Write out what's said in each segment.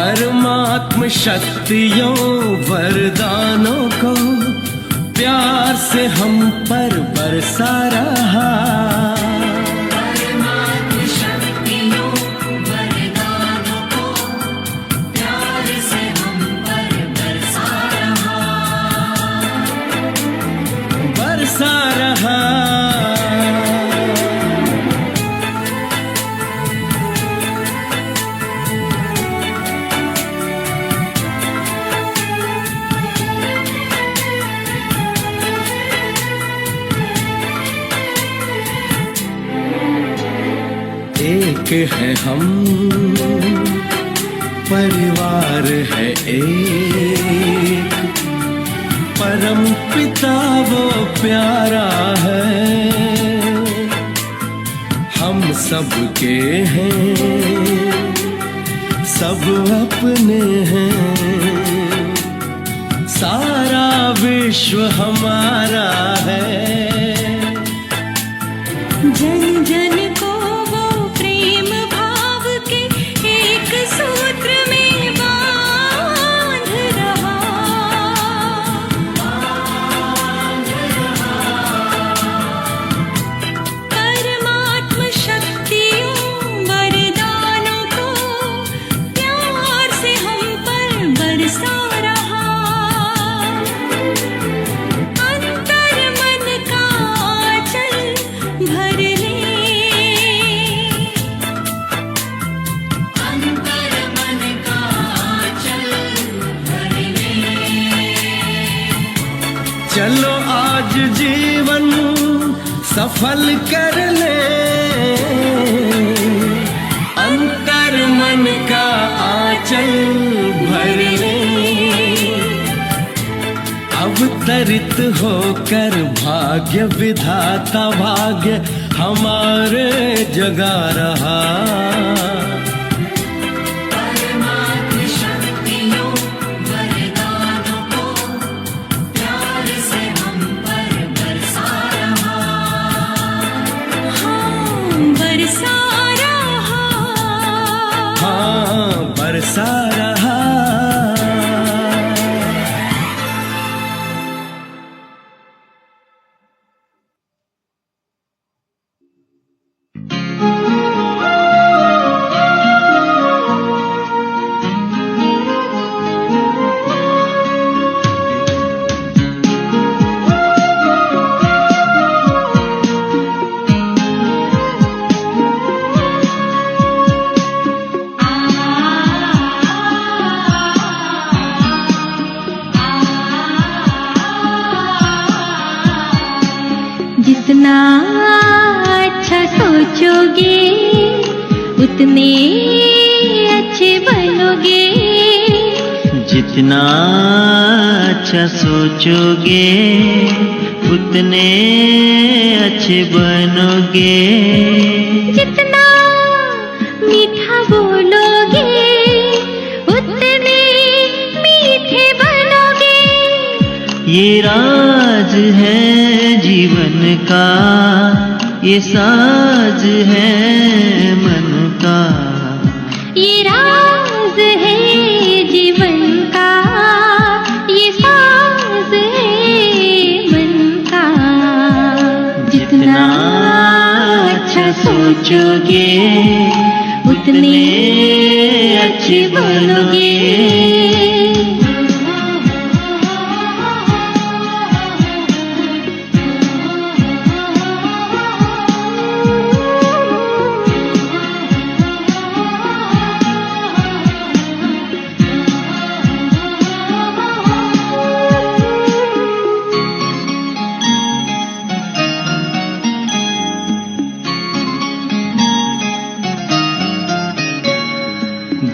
परमात्म शक्तियों वरदानों को प्यार से हम पर बरसा रहा। परमात्म शक्तियों वरदानों को प्यार से हम पर बरसा रहा। बरसा रहा। एक है हम, परिवार है एक, परम पिता वो प्यारा है। हम सबके हैं, सब अपने हैं, सारा विश्व हमारा है। जन जन को वो प्रेम भाव के एक सूत्र में बांध रहा। परमात्म शक्तियों वरदानों को प्यार से हम पर बरसा रहा। अंतर मन का आंचल भर ले, अंतर मन का आंचल भर ले। चलो आज जीवन सफल कर ले, अंतर मन का आंचल भर ले। अवतरित होकर भाग्य विधाता भाग्य हमारे जगा रहा। परमात्म शक्तियों वरदानों को प्यार से हम पर बरसा रहा। हाँ, बरसा रहा। हाँ, बरसा रहा। जितना अच्छा सोचोगे उतने अच्छे बनोगे। जितना अच्छा सोचोगे उतने अच्छे बनोगे। जितना मीठा बोलोगे उतने मीठे बनोगे। ये राज है जीवन का, ये साज है मन का। ये राज है जीवन का, ये साज है मन का। जितना अच्छा सोचोगे उतने अच्छे बनोगे।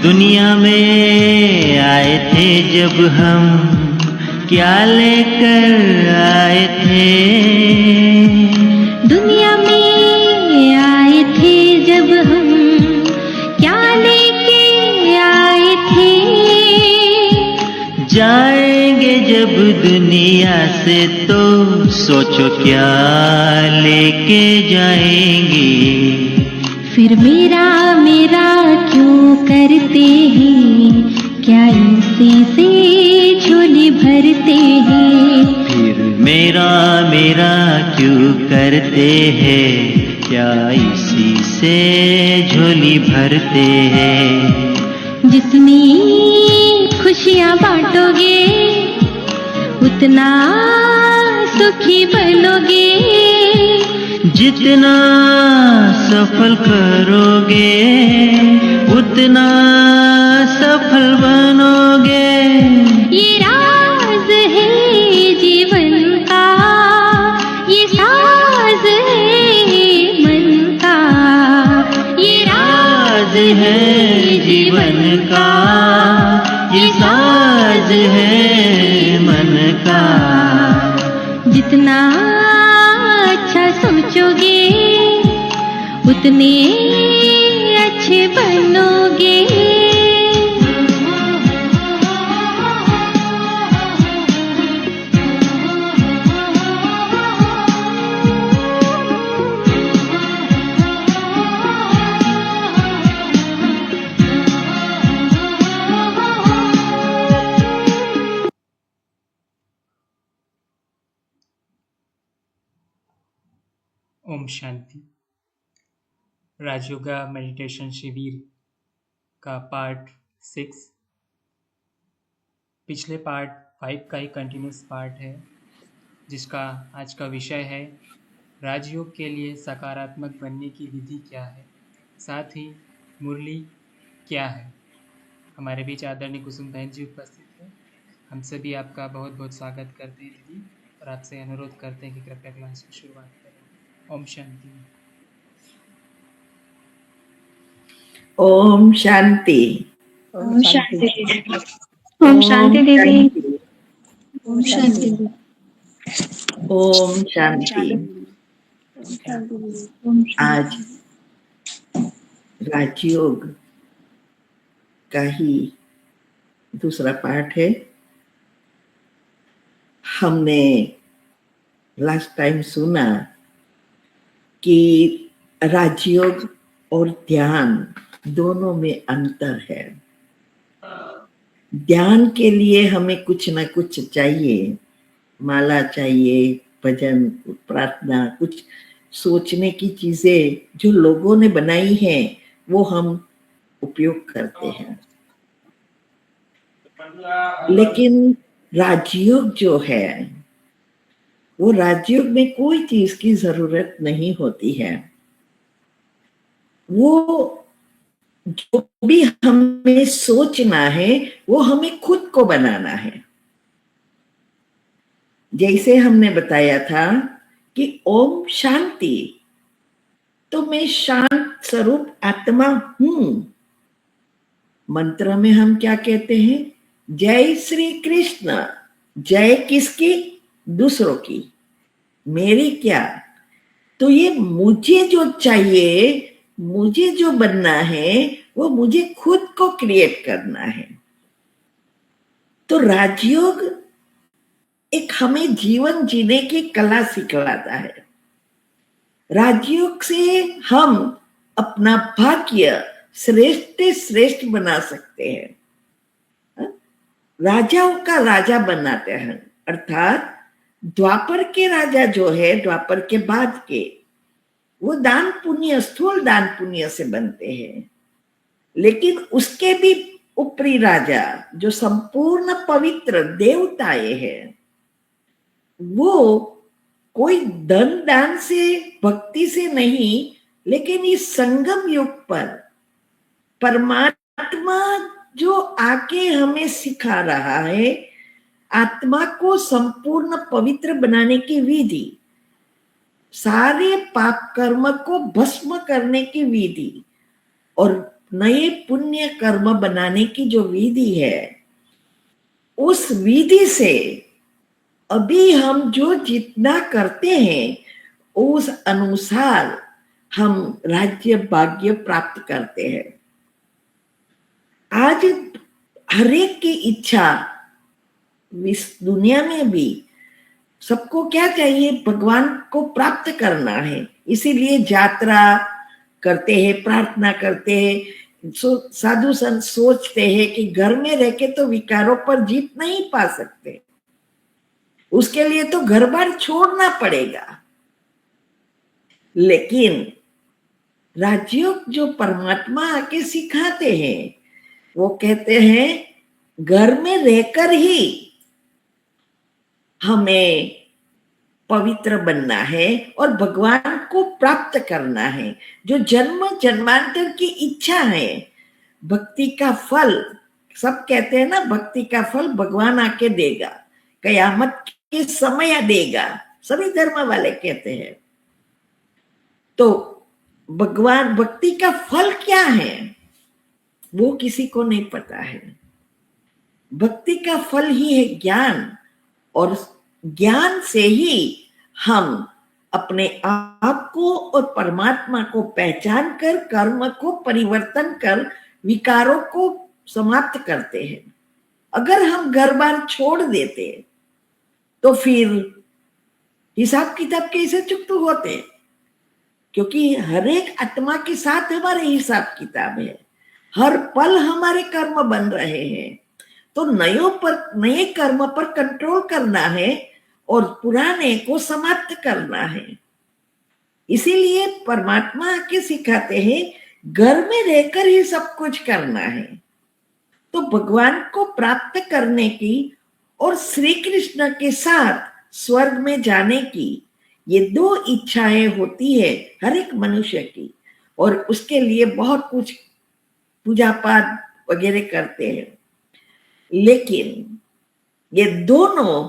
दुनिया में आए थे जब हम, क्या लेकर आए थे। दुनिया में आए थे जब हम, क्या लेके आए थे। जाएंगे जब दुनिया से तो सोचो क्या लेके जाएंगे। फिर मेरा मेरा क्यों करते हैं, क्या इसी से झोली भरते हैं। फिर मेरा मेरा क्यों करते हैं, क्या इसी से झोली भरते हैं। जितनी खुशियाँ बांटोगे उतना सुखी बनोगे, जितना सफल करोगे उतना सफल बनोगे। ये राज है जीवन का, ये साज है मन का, ये राज है जीवन का, ये साज है मन का। जितना अच्छा सोचोगे उतने अच्छे बनोगे। ओम शांति। राजयोगा मेडिटेशन शिविर का पार्ट 6, पिछले पार्ट 5 का ही कंटिन्यूस पार्ट है, जिसका आज का विषय है राजयोग के लिए सकारात्मक बनने की विधि क्या है, साथ ही मुरली क्या है। हमारे बीच आदरणीय कुसुम बहन जी उपस्थित है। हम सभी आपका बहुत बहुत स्वागत करते हैं दीदी, और आपसे अनुरोध करते हैं कि कृपया क्लास की शुरुआत करें। ओम शांति। ओम शांति। ओम शांति दीदी। ओम शांति दीदी। ओम शांति दीदी। ओम शांति। आज राजयोग का ही दूसरा पार्ट है। हमने लास्ट टाइम सुना कि राजयोग और ध्यान दोनों में अंतर है। ध्यान के लिए हमें कुछ ना कुछ चाहिए, माला चाहिए, भजन, प्रार्थना, कुछ सोचने की चीजें जो लोगों ने बनाई हैं वो हम उपयोग करते हैं। लेकिन राजयोग जो है वो राजयोग में कोई चीज की जरूरत नहीं होती है। वो जो भी हमें सोचना है वो हमें खुद को बनाना है। जैसे हमने बताया था कि ओम शांति, तो मैं शांत स्वरूप आत्मा हूं। मंत्र में हम क्या कहते हैं? जय श्री कृष्ण। जय किसकी? दूसरों की, मेरी क्या? तो ये मुझे जो चाहिए, मुझे जो बनना है वो मुझे खुद को क्रिएट करना है। तो राजयोग एक हमें जीवन जीने की कला सिखलाता है। राजयोग से हम अपना भाग्य श्रेष्ठ से श्रेष्ठ बना सकते हैं। राजाओं का राजा बनाते हैं, अर्थात द्वापर के राजा जो है, द्वापर के बाद के, वो दान पुण्य, स्थूल दान पुण्य से बनते हैं। लेकिन उसके भी ऊपरी राजा जो संपूर्ण पवित्र देवताएं हैं, वो कोई धन दान से, भक्ति से नहीं, लेकिन इस संगम युग पर परमात्मा जो आके हमें सिखा रहा है, आत्मा को संपूर्ण पवित्र बनाने की विधि, सारे पाप कर्म को भस्म करने की विधि और नए पुण्य कर्म बनाने की जो विधि है, उस विधि से अभी हम जो जितना करते हैं उस अनुसार हम राज्य भाग्य प्राप्त करते हैं। आज हरेक की इच्छा इस दुनिया में भी सबको क्या चाहिए? भगवान को प्राप्त करना है। इसीलिए यात्रा करते हैं, प्रार्थना करते हैं, साधु संत सोचते हैं कि घर में रह के तो विकारों पर जीत नहीं पा सकते, उसके लिए तो घर बार छोड़ना पड़ेगा। लेकिन राजयोग जो परमात्मा आके सिखाते हैं, वो कहते हैं घर में रहकर ही हमें पवित्र बनना है और भगवान को प्राप्त करना है। जो जन्म जन्मांतर की इच्छा है, भक्ति का फल, सब कहते हैं ना भक्ति का फल भगवान आके देगा, कयामत के समय देगा, सभी धर्म वाले कहते हैं। तो भगवान भक्ति का फल क्या है वो किसी को नहीं पता है। भक्ति का फल ही है ज्ञान, और ज्ञान से ही हम अपने आप को और परमात्मा को पहचान कर कर्म को परिवर्तन कर विकारों को समाप्त करते हैं। अगर हम घर बार छोड़ देते तो फिर हिसाब किताब कैसे चुकते होते, क्योंकि हर एक आत्मा के साथ हमारे हिसाब किताब है, हर पल हमारे कर्म बन रहे हैं। तो नए कर्म पर कंट्रोल करना है और पुराने को समाप्त करना है। इसीलिए परमात्मा आके सिखाते हैं घर में रहकर ही सब कुछ करना है। तो भगवान को प्राप्त करने की और श्री कृष्ण के साथ स्वर्ग में जाने की, ये दो इच्छाएं होती है हर एक मनुष्य की, और उसके लिए बहुत कुछ पूजा पाठ वगैरह करते हैं। लेकिन ये दोनों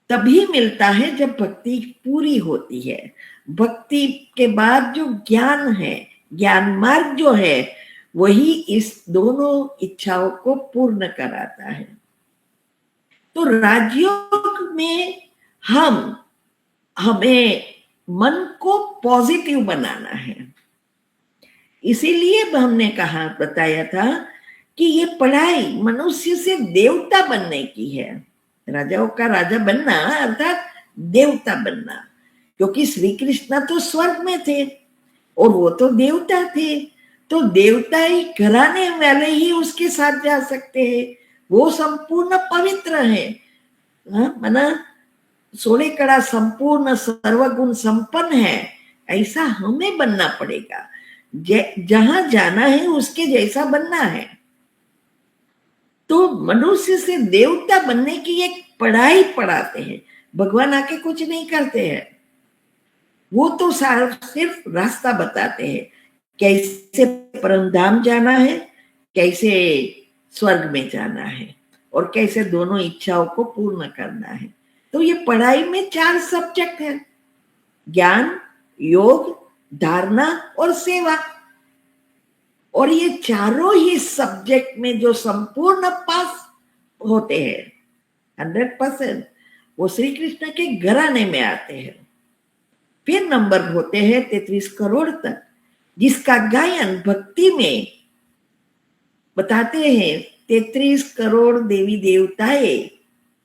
तभी मिलता है जब भक्ति पूरी होती है। भक्ति के बाद जो ज्ञान है, ज्ञान मार्ग जो है, वही इस दोनों इच्छाओं को पूर्ण कराता है। तो राजयोग में हमें मन को पॉजिटिव बनाना है। इसीलिए हमने बताया था कि ये पढ़ाई मनुष्य से देवता बनने की है। राजाओं का राजा बनना अर्थात देवता बनना, क्योंकि श्री कृष्ण तो स्वर्ग में थे और वो तो देवता थे। तो देवता ही घराने वाले ही उसके साथ जा सकते हैं, वो संपूर्ण पवित्र है। मना 16 कड़ा संपूर्ण सर्वगुण संपन्न है, ऐसा हमें बनना पड़ेगा। जहां जाना है उसके जैसा बनना है। तो मनुष्य से देवता बनने की एक पढ़ाई पढ़ाते हैं। भगवान आके कुछ नहीं करते हैं, वो तो सिर्फ रास्ता बताते हैं, कैसे परमधाम जाना है, कैसे स्वर्ग में जाना है, और कैसे दोनों इच्छाओं को पूर्ण करना है। तो ये पढ़ाई में 4 सब्जेक्ट है, ज्ञान, योग, धारणा और सेवा। और ये चारों ही सब्जेक्ट में जो संपूर्ण पास होते हैं 100%, वो श्री कृष्ण के घराने में आते हैं। फिर नंबर होते हैं 33 करोड़ तक, जिसका गायन भक्ति में बताते हैं 33 करोड़ देवी देवताएं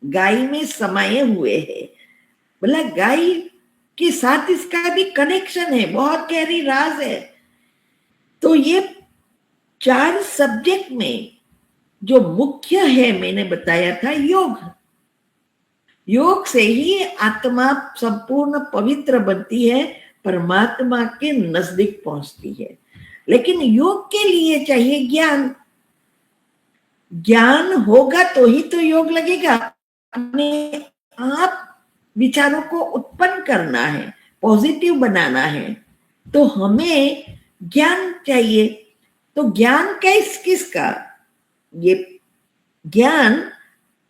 गाय में समाये हुए हैं। बोला गाय के साथ इसका भी कनेक्शन है, बहुत गहरी राज है। तो ये 4 सब्जेक्ट में जो मुख्य है, मैंने बताया था योग। योग से ही आत्मा संपूर्ण पवित्र बनती है, परमात्मा के नजदीक पहुंचती है। लेकिन योग के लिए चाहिए ज्ञान। ज्ञान होगा तो ही तो योग लगेगा। अपने आप विचारों को उत्पन्न करना है, पॉजिटिव बनाना है, तो हमें ज्ञान चाहिए। तो ज्ञान किसका? ये ज्ञान,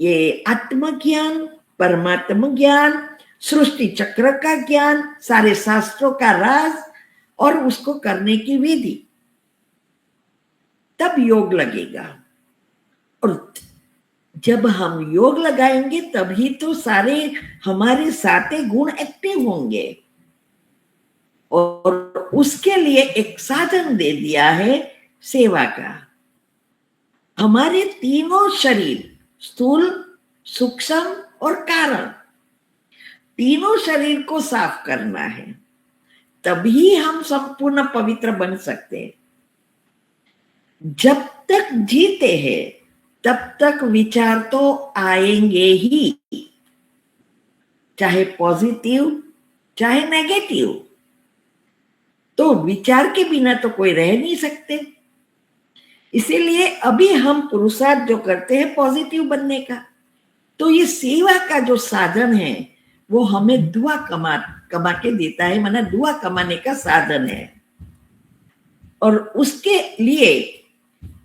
ये आत्मज्ञान, परमात्मा ज्ञान, सृष्टि चक्र का ज्ञान, सारे शास्त्रों का राज और उसको करने की विधि, तब योग लगेगा। और जब हम योग लगाएंगे तभी तो सारे हमारे 7 गुण एक्टिव होंगे। और उसके लिए एक साधन दे दिया है सेवा का। हमारे तीनों शरीर, स्थूल, सूक्ष्म और कारण, तीनों शरीर को साफ करना है, तभी हम संपूर्ण पवित्र बन सकते हैं। जब तक जीते हैं तब तक विचार तो आएंगे ही, चाहे पॉजिटिव चाहे नेगेटिव। तो विचार के बिना तो कोई रह नहीं सकते। इसीलिए अभी हम पुरुषार्थ जो करते हैं पॉजिटिव बनने का, तो ये सेवा का जो साधन है वो हमें दुआ कमा के देता है, माना दुआ कमाने का साधन है। और उसके लिए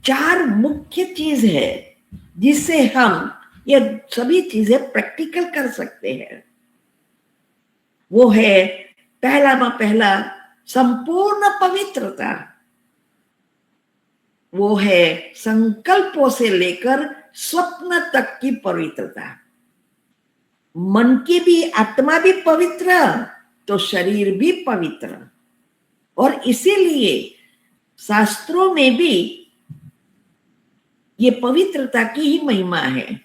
4 मुख्य चीज है जिससे हम ये सभी चीजें प्रैक्टिकल कर सकते हैं। वो है पहला संपूर्ण पवित्रता, वो है संकल्पों से लेकर स्वप्न तक की पवित्रता। मन की भी, आत्मा भी पवित्र तो शरीर भी पवित्र। और इसीलिए शास्त्रों में भी ये पवित्रता की ही महिमा है।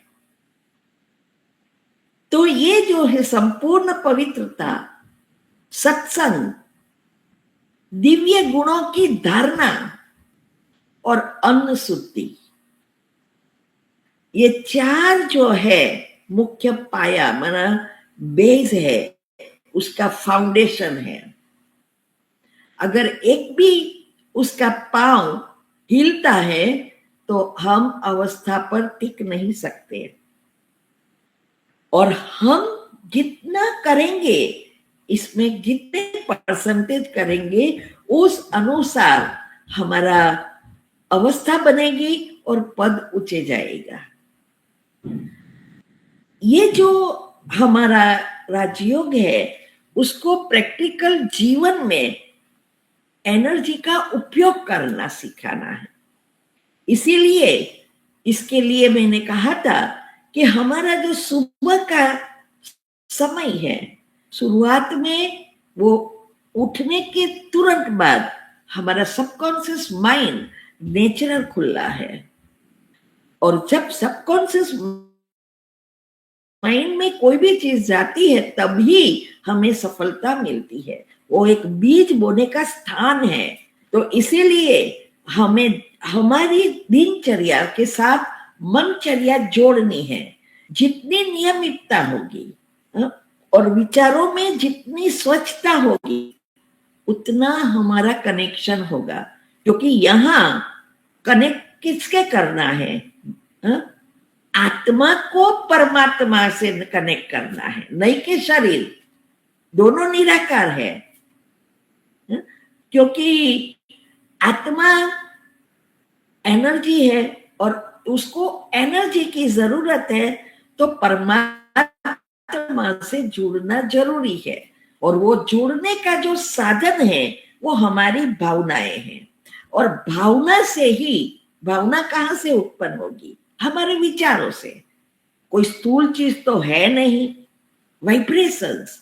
तो ये जो है संपूर्ण पवित्रता, सत्संग, दिव्य गुणों की धारणा और अन्न शुद्धि, ये 4 जो है मुख्य पाया, माना बेस है, उसका फाउंडेशन है। अगर एक भी उसका पांव हिलता है तो हम अवस्था पर टिक नहीं सकते। और हम जितना करेंगे, इसमें जितने परसेंटेज करेंगे उस अनुसार हमारा अवस्था बनेगी और पद ऊंचे जाएगा। ये जो हमारा राजयोग है उसको प्रैक्टिकल जीवन में एनर्जी का उपयोग करना सिखाना है। इसीलिए इसके लिए मैंने कहा था कि हमारा जो सुबह का समय है, शुरुआत में वो उठने के तुरंत बाद हमारा सबकॉन्शियस माइंड नेचुरल खुला है। और जब सबकॉन्शियस माइंड में कोई भी चीज जाती है तभी हमें सफलता मिलती है। वो एक बीज बोने का स्थान है। तो इसीलिए हमें हमारी दिनचर्या के साथ मनचर्या जोड़नी है। जितनी नियमितता होगी और विचारों में जितनी स्वच्छता होगी उतना हमारा कनेक्शन होगा। क्योंकि यहाँ कनेक्ट किसके करना है? आत्मा को परमात्मा से कनेक्ट करना है, नहीं कि शरीर। दोनों निराकार है। क्योंकि आत्मा एनर्जी है और उसको एनर्जी की जरूरत है, तो परमात्मा से जुड़ना जरूरी है। और वो जुड़ने का जो साधन है वो हमारी भावनाएं हैं। और भावना कहाँ से उत्पन्न होगी? हमारे विचारों से। कोई स्थूल चीज तो है नहीं, वाइब्रेशंस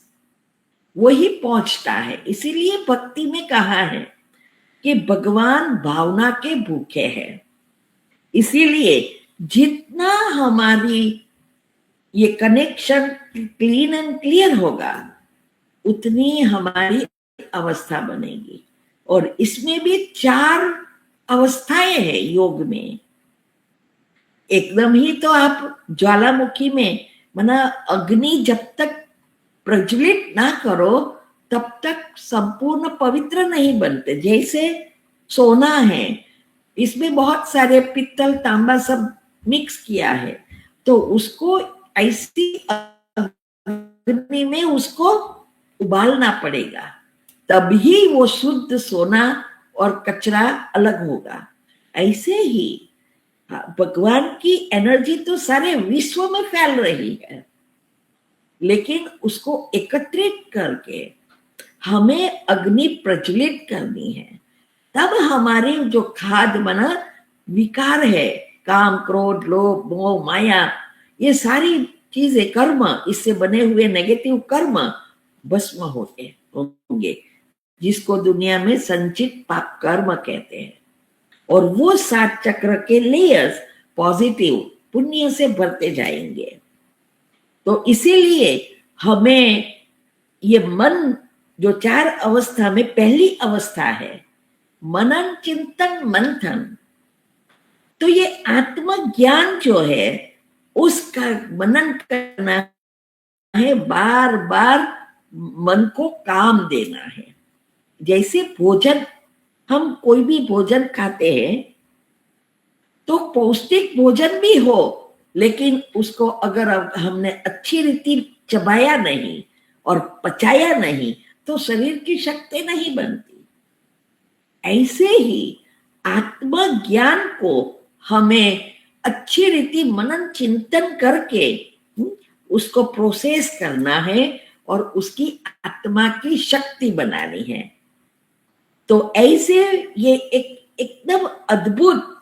वही पहुंचता है। इसीलिए भक्ति में कहा है कि भगवान भावना के भूखे हैं। इसीलिए जितना हमारी ये कनेक्शन क्लीन एंड क्लियर होगा उतनी हमारी अवस्था बनेगी। और इसमें भी 4 अवस्थाएं हैं योग में। एकदम ही तो आप ज्वालामुखी में, माना अग्नि जब तक प्रज्वलित ना करो तब तक संपूर्ण पवित्र नहीं बनते। जैसे सोना है, इसमें बहुत सारे पित्तल तांबा सब मिक्स किया है, तो उसको ऐसी अग्नि में उसको उबालना पड़ेगा, तभी वो शुद्ध सोना और कचरा अलग होगा। ऐसे ही भगवान की एनर्जी तो सारे विश्व में फैल रही है, लेकिन उसको एकत्रित करके हमें अग्नि प्रज्वलित करनी है। तब हमारी जो खाद बना विकार है, काम, क्रोध, लोभ, मोह, माया, ये सारी चीजें, कर्म, इससे बने हुए नेगेटिव कर्म भस्म होंगे, जिसको दुनिया में संचित पाप कर्म कहते हैं। और वो 7 चक्र के लेयर्स पॉजिटिव पुण्य से भरते जाएंगे। तो इसीलिए हमें ये मन जो 4 अवस्था में पहली अवस्था है मनन, चिंतन, मंथन, तो ये आत्मज्ञान जो है उसका मनन करना है, बार बार मन को काम देना है। जैसे भोजन, हम कोई भी भोजन खाते हैं तो पौष्टिक भोजन भी हो, लेकिन उसको अगर हमने अच्छी रीति चबाया नहीं और पचाया नहीं तो शरीर की शक्ति नहीं बनती। ऐसे ही आत्मज्ञान को हमें अच्छी रीति मनन चिंतन करके उसको प्रोसेस करना है और उसकी आत्मा की शक्ति बनानी है। तो ऐसे ये एकदम अद्भुत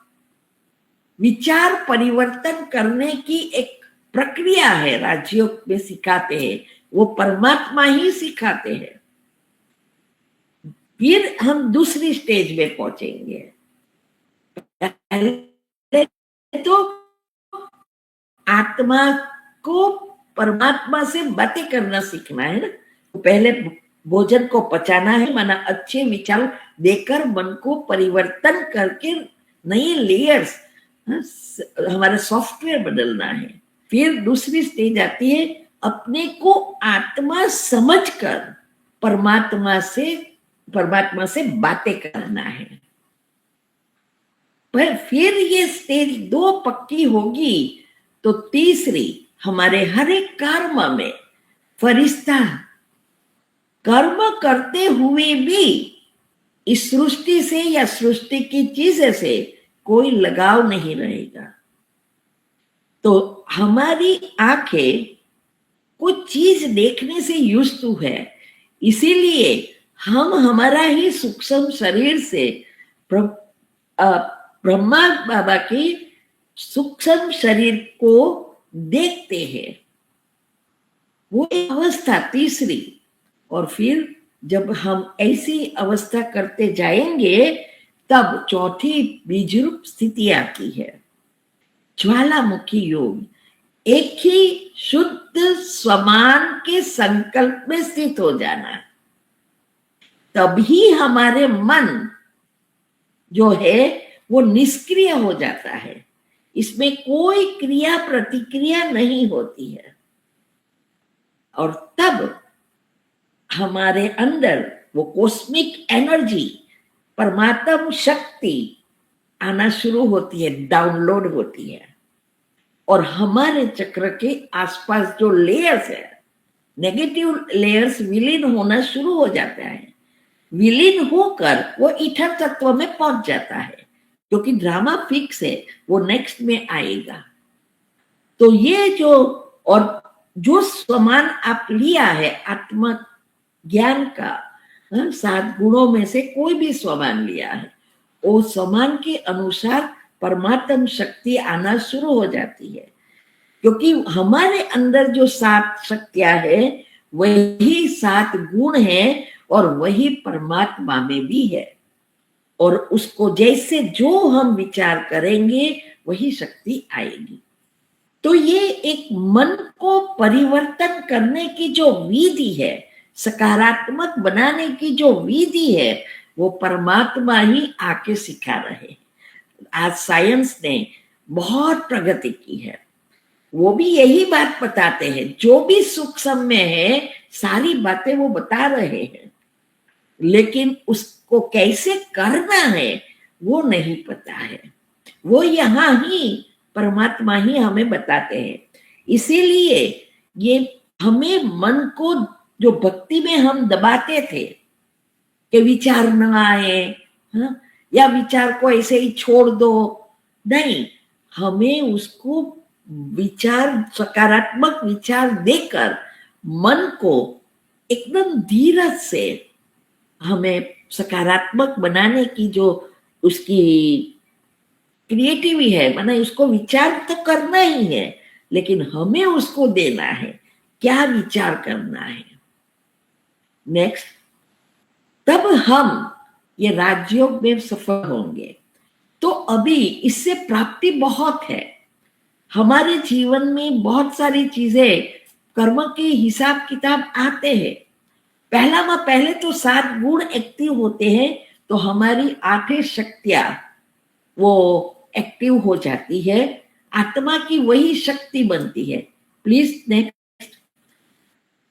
विचार परिवर्तन करने की एक प्रक्रिया है, राजयोग में सिखाते हैं, वो परमात्मा ही सिखाते हैं। फिर हम दूसरी स्टेज में पहुंचेंगे। पहले तो आत्मा को परमात्मा से बातें करना सीखना है ना। तो पहले भोजन को पचाना है, माना अच्छे विचार देकर मन को परिवर्तन करके नए लेयर्स, हमारा सॉफ्टवेयर बदलना है। फिर दूसरी स्टेज आती है, अपने को आत्मा समझकर परमात्मा से बातें करना है। पर फिर ये स्टेज 2 पक्की होगी तो तीसरी, हमारे हर एक कर्म में फरिश्ता कर्म करते हुए भी इस सृष्टि से या सृष्टि की चीजें से कोई लगाव नहीं रहेगा। तो हमारी आंखें कुछ चीज देखने से यूज्ड टू है, इसीलिए हम हमारा ही सूक्ष्म शरीर से ब्रह्मा बाबा की सूक्ष्म शरीर को देखते हैं। वो एक अवस्था तीसरी। और फिर जब हम ऐसी अवस्था करते जाएंगे तब चौथी बीजरूप स्थिति आती है, ज्वालामुखी योग। एक ही शुद्ध स्वमान के संकल्प में स्थित हो जाना, तभी हमारे मन जो है वो निष्क्रिय हो जाता है, इसमें कोई क्रिया प्रतिक्रिया नहीं होती है। और तब हमारे अंदर वो कॉस्मिक एनर्जी, परमात्म शक्ति आना शुरू होती है, डाउनलोड होती है। और हमारे चक्र के आसपास जो लेयर्स है, नेगेटिव लेयर्स विलीन होना शुरू हो जाता है। विलीन होकर वो ईथर तत्व में पहुंच जाता है, क्योंकि ड्रामा फिक्स है, वो नेक्स्ट में आएगा। तो ये जो स्वमान आप लिया है आत्मा ज्ञान का, 7 गुणों में से कोई भी स्वमान लिया है, वो स्वमान के अनुसार परमात्म शक्ति आना शुरू हो जाती है। क्योंकि हमारे अंदर जो 7 शक्तियां है वही 7 गुण है और वही परमात्मा में भी है। और उसको जैसे जो हम विचार करेंगे वही शक्ति आएगी। तो ये एक मन को परिवर्तन करने की जो विधि है, सकारात्मक बनाने की जो विधि है, वो परमात्मा ही आके सिखा रहे हैं। आज साइंस ने बहुत प्रगति की है, वो भी यही बात बताते हैं। जो भी सूक्ष्म में है सारी बातें वो बता रहे हैं, लेकिन उसको कैसे करना है वो नहीं पता है। वो यहाँ ही परमात्मा ही हमें बताते हैं। इसीलिए ये हमें मन को, जो भक्ति में हम दबाते थे कि विचार न आए, या विचार को ऐसे ही छोड़ दो, नहीं, हमें उसको विचार, सकारात्मक विचार देकर मन को एकदम धीरज से हमें सकारात्मक बनाने की जो उसकी क्रिएटिविटी है, माना उसको विचार तो करना ही है, लेकिन हमें उसको देना है क्या विचार करना है। नेक्स्ट, तब हम ये राजयोग में सफल होंगे। तो अभी इससे प्राप्ति बहुत है। हमारे जीवन में बहुत सारी चीजें कर्म के हिसाब किताब आते हैं। पहले तो 7 गुण एक्टिव होते हैं, तो हमारी 8 शक्तियां वो एक्टिव हो जाती है, आत्मा की वही शक्ति बनती है। Please next.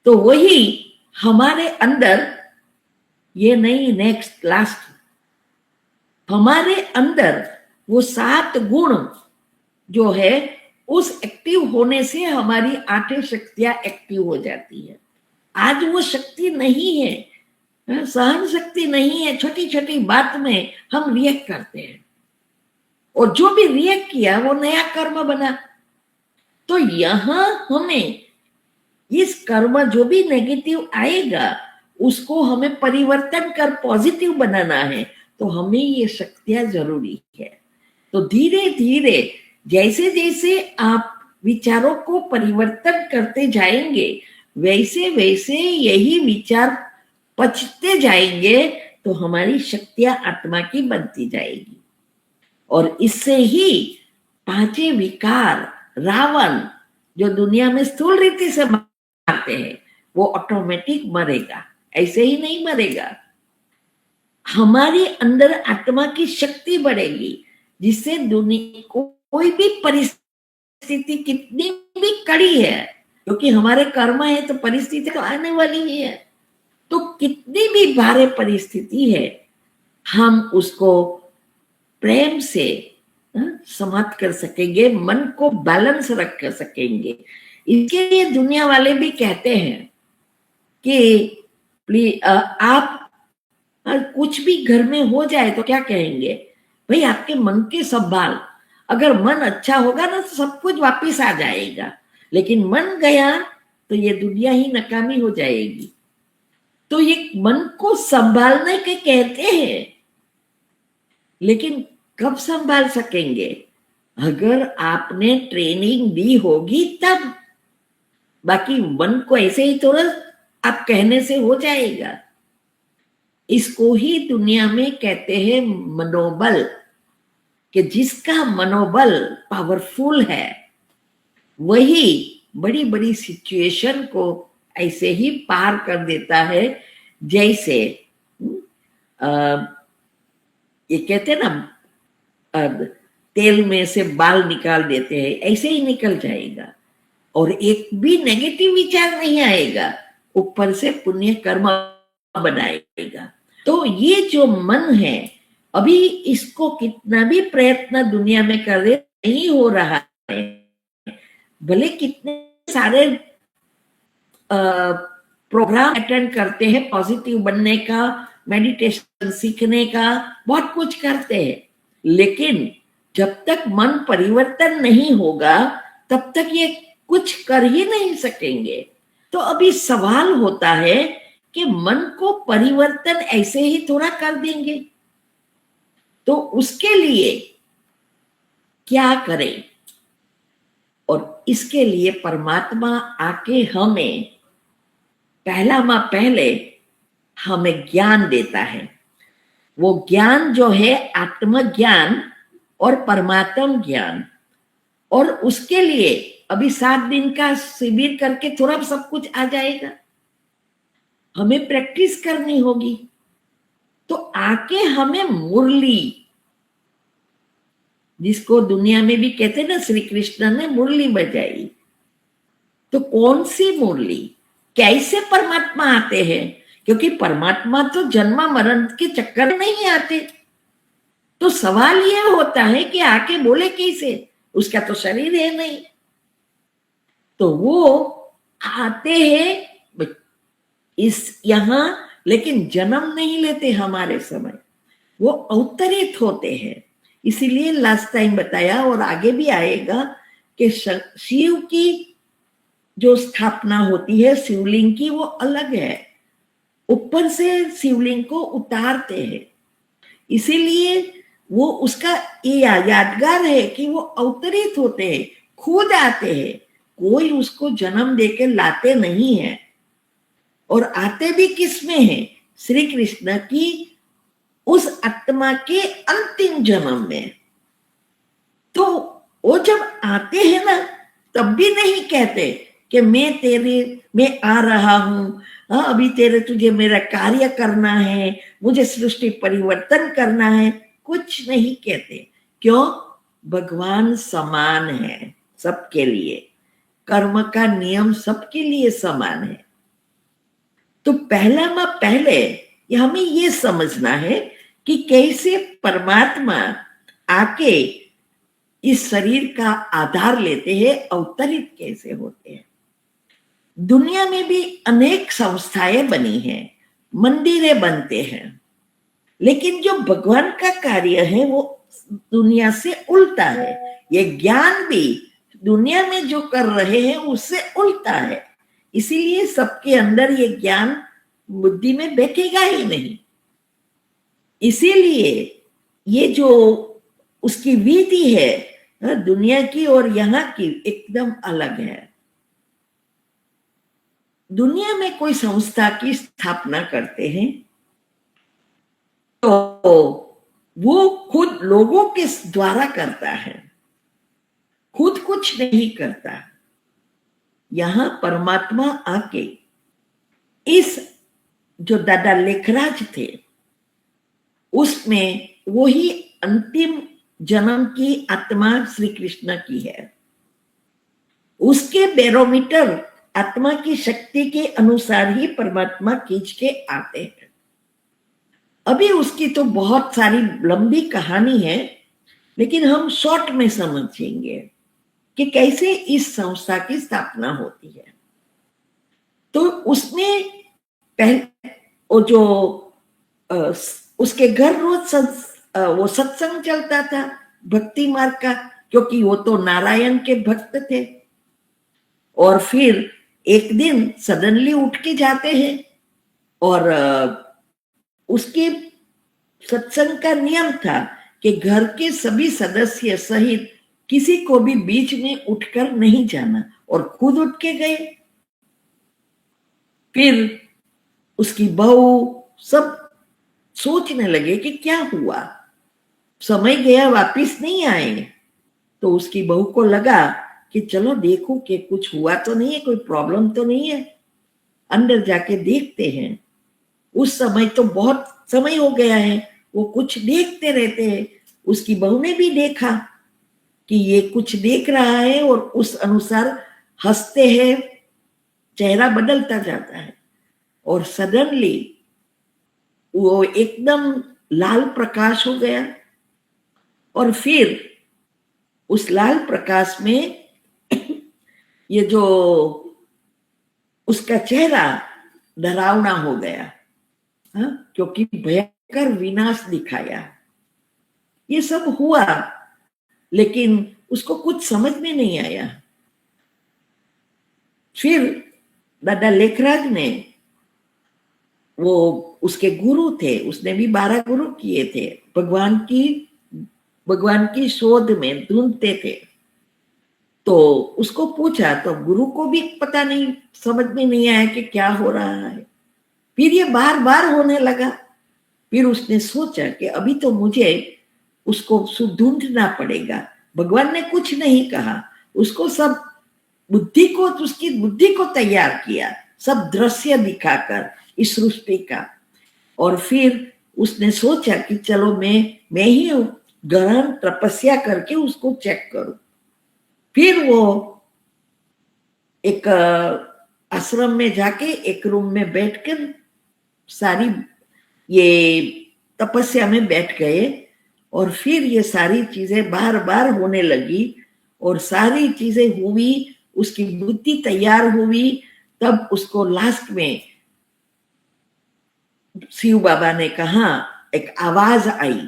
तो वही हमारे अंदर, ये नहीं, नेक्स्ट, लास्ट, हमारे अंदर वो 7 गुण जो है, उस एक्टिव होने से हमारी 8 शक्तियां एक्टिव हो जाती है। आज वो शक्ति नहीं है, सहन शक्ति नहीं है, छोटी छोटी बात में हम रिएक्ट करते हैं, और जो भी रिएक्ट किया वो नया कर्म बना। तो यहां हमें इस कर्म जो भी नेगेटिव आएगा उसको हमें परिवर्तन कर पॉजिटिव बनाना है, तो हमें ये शक्तियां जरूरी है। तो धीरे धीरे जैसे जैसे आप विचारों को परिवर्तन करते जाएंगे, वैसे वैसे यही विचार पचते जाएंगे, तो हमारी शक्तियां आत्मा की बनती जाएगी। और इससे ही 5 विकार, रावण जो दुनिया में स्थूल रीति से मारते हैं, वो ऑटोमेटिक मरेगा, ऐसे ही नहीं मरेगा। हमारे अंदर आत्मा की शक्ति बढ़ेगी, जिससे दुनिया कोई भी परिस्थिति कितनी भी कड़ी है, क्योंकि हमारे कर्म है तो परिस्थिति तो आने वाली ही है, तो कितनी भी भारी परिस्थिति है, हम उसको प्रेम से समाप्त कर सकेंगे, मन को बैलेंस रख कर सकेंगे। इसके लिए दुनिया वाले भी कहते हैं कि प्लीज आप कुछ भी घर में हो जाए तो क्या कहेंगे, भाई आपके मन के संभाल, अगर मन अच्छा होगा ना तो सब कुछ वापिस आ जाएगा, लेकिन मन गया तो ये दुनिया ही नकामी हो जाएगी। तो ये मन को संभालने के कहते हैं, लेकिन कब संभाल सकेंगे? अगर आपने ट्रेनिंग दी होगी तब। बाकी मन को ऐसे ही थोड़ा आप कहने से हो जाएगा। इसको ही दुनिया में कहते हैं मनोबल, कि जिसका मनोबल पावरफुल है वही बड़ी बड़ी सिचुएशन को ऐसे ही पार कर देता है। जैसे ये कहते हैं ना, तेल में से बाल निकाल देते हैं, ऐसे ही निकल जाएगा, और एक भी नेगेटिव विचार नहीं आएगा, ऊपर से पुण्य कर्म बनाएगा। तो ये जो मन है, अभी इसको कितना भी प्रयत्न दुनिया में कर रहे, नहीं हो रहा है। भले कितने सारे प्रोग्राम अटेंड करते हैं पॉजिटिव बनने का, मेडिटेशन सीखने का, बहुत कुछ करते हैं, लेकिन जब तक मन परिवर्तन नहीं होगा तब तक ये कुछ कर ही नहीं सकेंगे। तो अभी सवाल होता है कि मन को परिवर्तन ऐसे ही थोड़ा कर देंगे, तो उसके लिए क्या करें? और इसके लिए परमात्मा आके हमें पहले हमें ज्ञान देता है। वो ज्ञान जो है आत्मज्ञान और परमात्म ज्ञान, और उसके लिए अभी 7 दिन का शिविर करके थोड़ा सब कुछ आ जाएगा। हमें प्रैक्टिस करनी होगी। तो आके हमें मुरली, जिसको दुनिया में भी कहते हैं ना, श्री कृष्ण ने मुरली बजाई, तो कौन सी मुरली, कैसे परमात्मा आते हैं? क्योंकि परमात्मा तो जन्म मरण के चक्कर में नहीं आते। तो सवाल यह होता है कि आके बोले कैसे, उसका तो शरीर है नहीं। तो वो आते हैं इस यहां, लेकिन जन्म नहीं लेते हमारे समय, वो अवतरित होते हैं। इसीलिए लास्ट टाइम बताया और आगे भी आएगा कि शिव की जो स्थापना होती है शिवलिंग की, वो अलग है। ऊपर से शिवलिंग को उतारते हैं, इसीलिए वो उसका ये यादगार है कि वो अवतरित होते हैं, खुद आते हैं, कोई उसको जन्म देके लाते नहीं है। और आते भी किस में है? श्री कृष्ण की उस आत्मा के अंतिम जन्म में। तो वो जब आते हैं ना, तब भी नहीं कहते कि मैं आ रहा हूं, अभी तुझे मेरा कार्य करना है, मुझे सृष्टि परिवर्तन करना है, कुछ नहीं कहते। क्यों? भगवान समान है सबके लिए, कर्म का नियम सबके लिए समान है। तो पहले हमें ये समझना है कि कैसे परमात्मा आके इस शरीर का आधार लेते हैं, अवतरित कैसे होते हैं। दुनिया में भी अनेक संस्थाएं बनी हैं, मंदिरें बनते हैं, लेकिन जो भगवान का कार्य है वो दुनिया से उल्टा है। ये ज्ञान भी दुनिया में जो कर रहे हैं उससे उल्टा है, इसीलिए सबके अंदर ये ज्ञान बुद्धि में बैठेगा ही नहीं। इसीलिए ये जो उसकी विधि है दुनिया की और यहाँ की एकदम अलग है। दुनिया में कोई संस्था की स्थापना करते हैं तो वो खुद लोगों के द्वारा करता है, खुद कुछ नहीं करता। यहां परमात्मा आके इस जो दादा लेखराज थे उसमें वही अंतिम जन्म की आत्मा श्री कृष्ण की है, उसके बैरोमीटर आत्मा की शक्ति के अनुसार ही परमात्मा खींच के आते हैं। अभी उसकी तो बहुत सारी लंबी कहानी है, लेकिन हम शॉर्ट में समझेंगे कि कैसे इस संस्था की स्थापना होती है। तो उसने पहले वो जो उसके घर रोज वो सत्संग चलता था भक्ति मार्ग का, क्योंकि वो तो नारायण के भक्त थे। और फिर एक दिन सडनली उठ के जाते हैं और उसके सत्संग का नियम था कि घर के सभी सदस्य सहित किसी को भी बीच में उठकर नहीं जाना, और खुद उठ के गए। फिर उसकी बहू सब सोचने लगे कि क्या हुआ, समय गया वापिस नहीं आए। तो उसकी बहू को लगा कि चलो देखो कि कुछ हुआ तो नहीं है, कोई प्रॉब्लम तो नहीं है, अंदर जाके देखते हैं। उस समय तो बहुत समय हो गया है, वो कुछ देखते रहते हैं। उसकी बहू ने भी देखा कि ये कुछ देख रहा है और उस अनुसार हंसते हैं, चेहरा बदलता जाता है। और सडनली वो एकदम लाल प्रकाश हो गया, और फिर उस लाल प्रकाश में ये जो उसका चेहरा डरावना हो गया, क्योंकि भयंकर विनाश दिखाया। ये सब हुआ, लेकिन उसको कुछ समझ में नहीं आया। फिर दादा लेखराज ने, वो उसके गुरु थे, उसने भी 12 गुरु किए थे, भगवान की शोध में ढूंढते थे। तो उसको पूछा तो गुरु को भी पता नहीं, समझ में नहीं आया कि क्या हो रहा है। फिर ये बार बार होने लगा। फिर उसने सोचा कि अभी तो मुझे उसको ढूंढना पड़ेगा। भगवान ने कुछ नहीं कहा, उसको सब बुद्धि को, उसकी बुद्धि को तैयार किया, सब दृश्य दिखाकर इस सृष्टि का। और फिर उसने सोचा कि चलो मैं ही गहन तपस्या करके उसको चेक करूं। फिर वो एक आश्रम में जाके एक रूम में बैठकर सारी ये तपस्या में बैठ गए, और फिर ये सारी चीजें बार बार होने लगी, और सारी चीजें हुई, उसकी बुद्धि तैयार हुई। तब उसको लास्ट में शिव बाबा ने कहा, एक आवाज आई,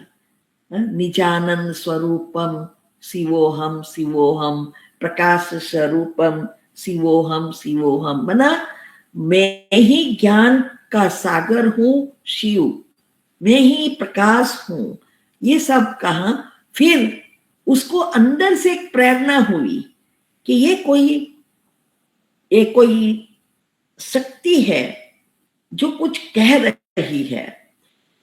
निजानंद स्वरूपम शिवोहम शिवोहम, प्रकाश स्वरूपम शिवोहम शिवोहम, बना मैं ही ज्ञान का सागर हूं शिव, मैं ही प्रकाश हूं, ये सब कहा। फिर उसको अंदर से एक प्रेरणा हुई कि ये कोई शक्ति है जो कुछ कह रही है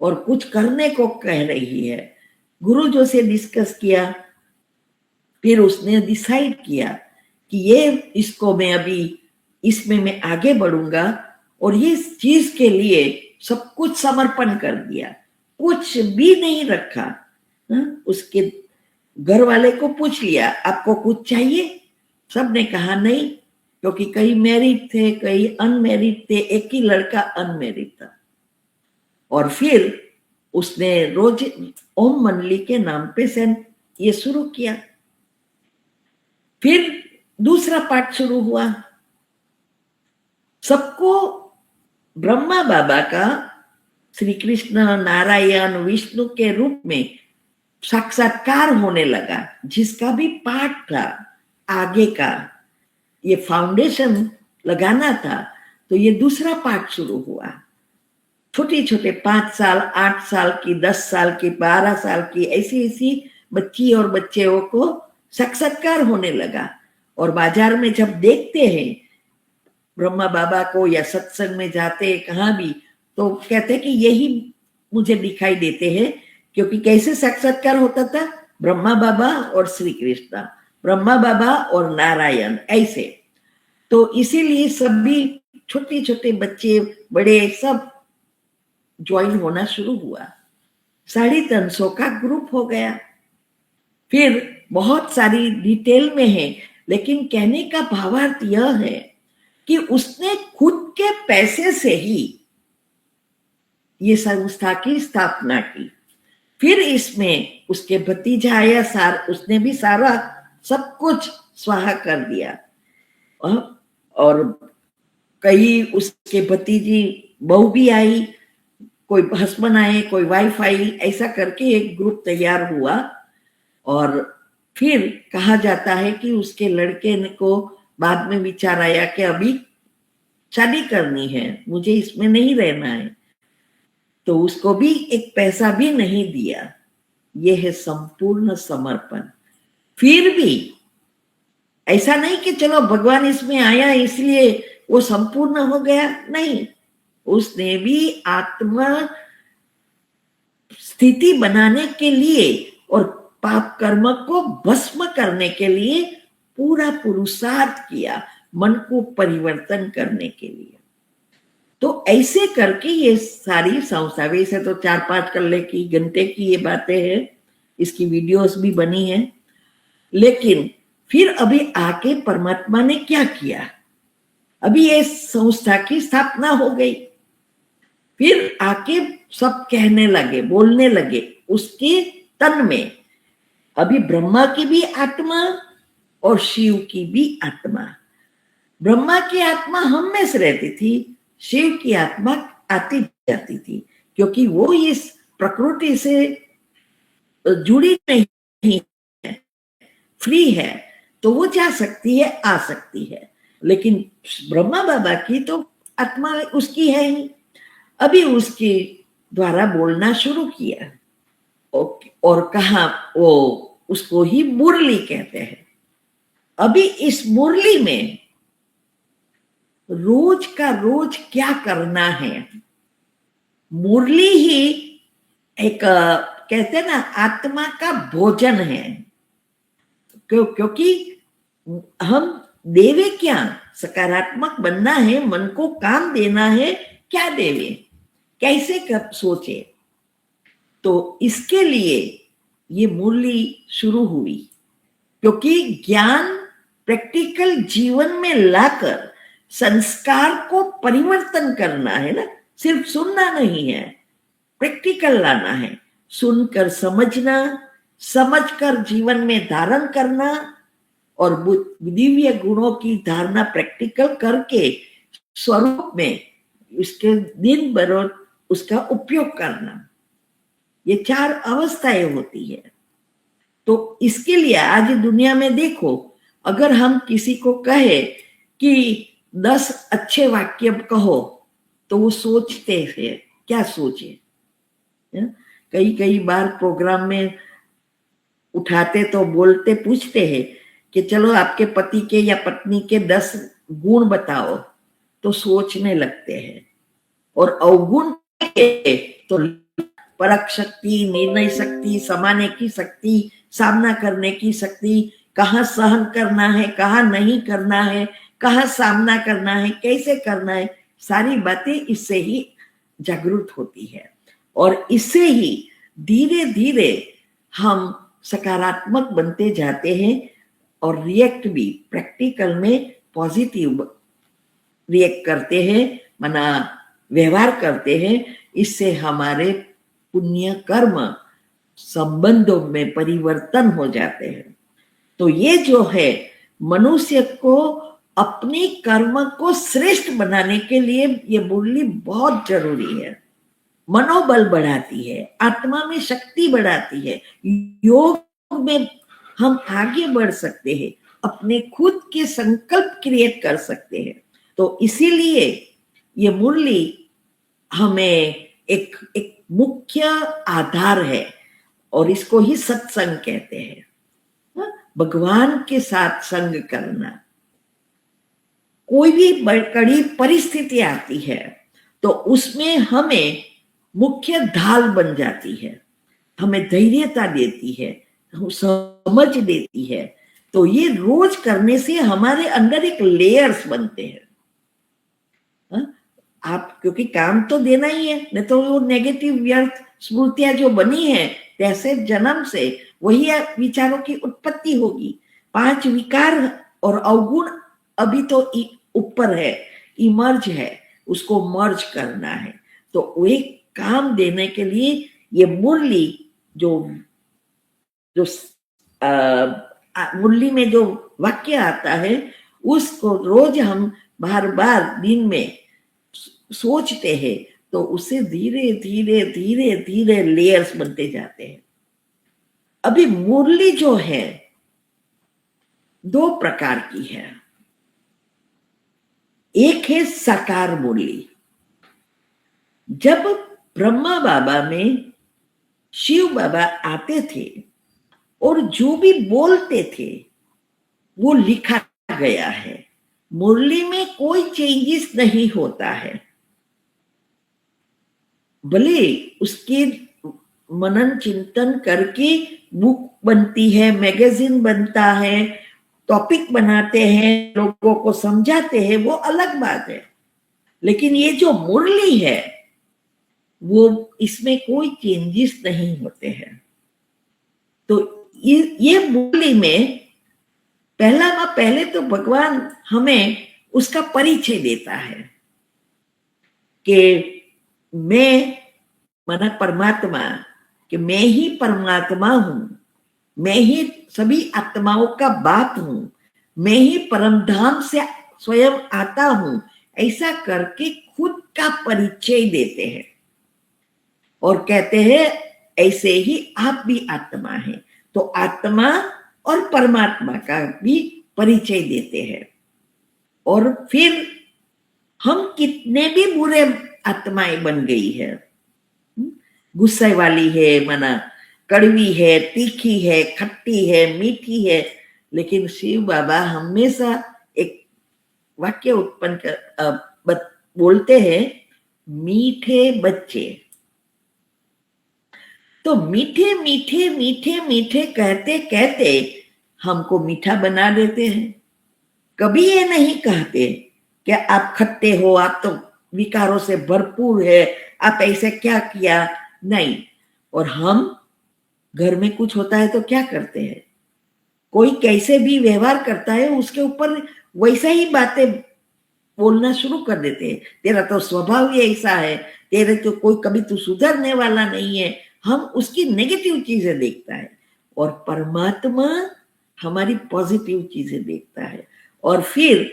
और कुछ करने को कह रही है। गुरु जो से डिस्कस किया, फिर उसने डिसाइड किया कि ये इसको मैं अभी इसमें मैं आगे बढ़ूंगा, और ये चीज के लिए सब कुछ समर्पण कर दिया, कुछ भी नहीं रखा। उसके घर वाले को पूछ लिया आपको कुछ चाहिए, सबने कहा नहीं, क्योंकि कई मैरिड थे, कई अनमैरिड थे, एक ही लड़का अनमैरिड था। और फिर उसने रोज ओम मंडली के नाम पे से ये शुरू किया। फिर दूसरा पाठ शुरू हुआ। सबको ब्रह्मा बाबा का श्री कृष्ण, नारायण, विष्णु के रूप में साक्षात्कार होने लगा, जिसका भी पाठ था आगे का, ये फाउंडेशन लगाना था। तो ये दूसरा पाठ शुरू हुआ। छोटे छोटे 5 साल, 8 साल की, 10 साल की, 12 साल की, ऐसी ऐसी बच्ची और बच्चों को साक्षात्कार होने लगा। और बाजार में जब देखते हैं ब्रह्मा बाबा को या सत्संग में जाते कहाँ भी, तो कहते कि यही मुझे दिखाई देते हैं। क्योंकि कैसे साक्षात्कार होता था, ब्रह्मा बाबा और श्री कृष्ण, ब्रह्मा बाबा और नारायण, ऐसे। तो इसीलिए सभी छोटे छोटे बच्चे बड़े सब ज्वाइन होना शुरू हुआ। 350 का ग्रुप हो गया। फिर बहुत सारी डिटेल में है, लेकिन कहने का भावार्थ यह है कि उसने खुद के पैसे से ही ये संस्था की स्थापना की। फिर इसमें उसके भतीजा आया, उसने भी सारा सब कुछ स्वाहा कर दिया। और कई उसके भतीजी बहू भी आई, कोई हस्बैंड आए, कोई वाइफ आई, ऐसा करके एक ग्रुप तैयार हुआ। और फिर कहा जाता है कि उसके लड़के को बाद में विचार आया कि अभी शादी करनी है, मुझे इसमें नहीं रहना है, तो उसको भी एक पैसा भी नहीं दिया। यह है संपूर्ण समर्पण। फिर भी ऐसा नहीं कि चलो भगवान इसमें आया इसलिए वो संपूर्ण हो गया, नहीं, उसने भी आत्मा स्थिति बनाने के लिए और पाप कर्म को भस्म करने के लिए पूरा पुरुषार्थ किया, मन को परिवर्तन करने के लिए। तो ऐसे करके ये सारी संस्था, वैसे तो 4-5 घंटे की ये बातें हैं, इसकी वीडियोस भी बनी है। लेकिन फिर अभी आके परमात्मा ने क्या किया, अभी ये संस्था की स्थापना हो गई। फिर आके सब कहने लगे, बोलने लगे उसके तन में। अभी ब्रह्मा की भी आत्मा और शिव की भी आत्मा। ब्रह्मा की आत्मा हम में से रहती थी, शिव की आत्मा आती जाती थी, क्योंकि वो इस प्रकृति से जुड़ी नहीं है, फ्री है, तो वो जा सकती है, आ सकती है। लेकिन ब्रह्मा बाबा की तो आत्मा उसकी है ही। अभी उसके द्वारा बोलना शुरू किया और कहा, वो उसको ही मुरली कहते हैं। अभी इस मुरली में रोज का रोज क्या करना है, मुरली ही एक कहते हैं ना आत्मा का भोजन है। क्योंकि हम देवे क्या, सकारात्मक बनना है, मन को काम देना है, क्या देवे, कैसे कब सोचे। तो इसके लिए ये मुरली शुरू हुई, क्योंकि ज्ञान प्रैक्टिकल जीवन में लाकर संस्कार को परिवर्तन करना है ना, सिर्फ सुनना नहीं है, प्रैक्टिकल लाना है। सुनकर समझना, समझकर जीवन में धारण करना और दिव्य गुणों की धारणा प्रैक्टिकल करके स्वरूप में उसके दिन भर उसका उपयोग करना। ये 4 अवस्थाएं होती है। तो इसके लिए आज दुनिया में देखो, अगर हम किसी को कहे कि 10 अच्छे वाक्य कहो, तो वो सोचते हैं क्या सोचे। कई बार प्रोग्राम में उठाते तो बोलते, पूछते हैं कि चलो आपके पति के या पत्नी के 10 गुण बताओ, तो सोचने लगते हैं। और अवगुण तो परख शक्ति, निर्णय शक्ति, समाने की शक्ति, सामना करने की शक्ति, कहाँ सहन करना है, कहाँ नहीं करना है, कहाँ सामना करना है, कैसे करना है, सारी बातें इससे ही जागृत होती है। और इससे ही धीरे धीरे हम सकारात्मक बनते जाते हैं और रिएक्ट भी प्रैक्टिकल में पॉजिटिव रिएक्ट करते हैं, माना व्यवहार करते हैं। इससे हमारे पुण्य कर्म संबंधों में परिवर्तन हो जाते हैं। तो ये जो है मनुष्य को अपने कर्म को श्रेष्ठ बनाने के लिए ये मुरली बहुत जरूरी है। मनोबल बढ़ाती है, आत्मा में शक्ति बढ़ाती है, योग में हम आगे बढ़ सकते हैं, अपने खुद के संकल्प क्रिएट कर सकते हैं। तो इसीलिए ये मुरली हमें एक मुख्य आधार है और इसको ही सत्संग कहते हैं। भगवान के साथ संग करना। कोई भी कड़ी परिस्थिति आती है तो उसमें हमें मुख्य ढाल बन जाती है, हमें धैर्यता देती है, समझ देती है। तो ये रोज करने से हमारे अंदर एक लेयर्स बनते हैं। आप क्योंकि काम तो देना ही है, नहीं तो वो नेगेटिव व्यर्थ स्मृतियां जो बनी है तैसे जन्म से वही विचारों की उत्पत्ति होगी। 5 विकार और अवगुण अभी तो ऊपर है, इमर्ज है, उसको मर्ज करना है। तो वो एक काम देने के लिए ये मुरली जो मुरली में जो वाक्य आता है उसको रोज हम बार बार दिन में सोचते हैं तो उससे धीरे धीरे धीरे धीरे लेयर्स बनते जाते हैं। अभी मुरली जो है 2 प्रकार की है। एक है साकार मुरली। जब ब्रह्मा बाबा में शिव बाबा आते थे और जो भी बोलते थे वो लिखा गया है। मुरली में कोई चेंजेस नहीं होता है, भले उसके मनन चिंतन करके बुक बनती है, मैगजीन बनता है, टॉपिक बनाते हैं, लोगों को समझाते हैं, वो अलग बात है। लेकिन ये जो मुरली है वो इसमें कोई चेंजेस नहीं होते हैं। तो ये मुरली में पहले तो भगवान हमें उसका परिचय देता है कि मैं माना परमात्मा, कि मैं ही परमात्मा हूं, मैं ही सभी आत्माओं का बाप हूं, मैं ही परमधाम से स्वयं आता हूं। ऐसा करके खुद का परिचय देते हैं और कहते हैं ऐसे ही आप भी आत्मा हैं। तो आत्मा और परमात्मा का भी परिचय देते हैं। और फिर हम कितने भी बुरे आत्माएं बन गई है, गुस्से वाली है, माना कड़वी है, तीखी है, खट्टी है, मीठी है, लेकिन शिव बाबा हमेशा एक वाक्य उत्पन्न कर बोलते हैं, मीठे बच्चे। तो मीठे मीठे मीठे मीठे कहते कहते हमको मीठा बना देते हैं। कभी ये नहीं कहते कि आप खट्टे हो, आप तो विकारों से भरपूर है, आप ऐसे क्या किया, नहीं। और हम घर में कुछ होता है तो क्या करते हैं, कोई कैसे भी व्यवहार करता है उसके ऊपर वैसा ही बातें बोलना शुरू कर देते हैं। तेरा तो स्वभाव ही ऐसा है, तेरे तो कोई कभी तू सुधरने वाला नहीं है। हम उसकी नेगेटिव चीजें देखता है और परमात्मा हमारी पॉजिटिव चीजें देखता है। और फिर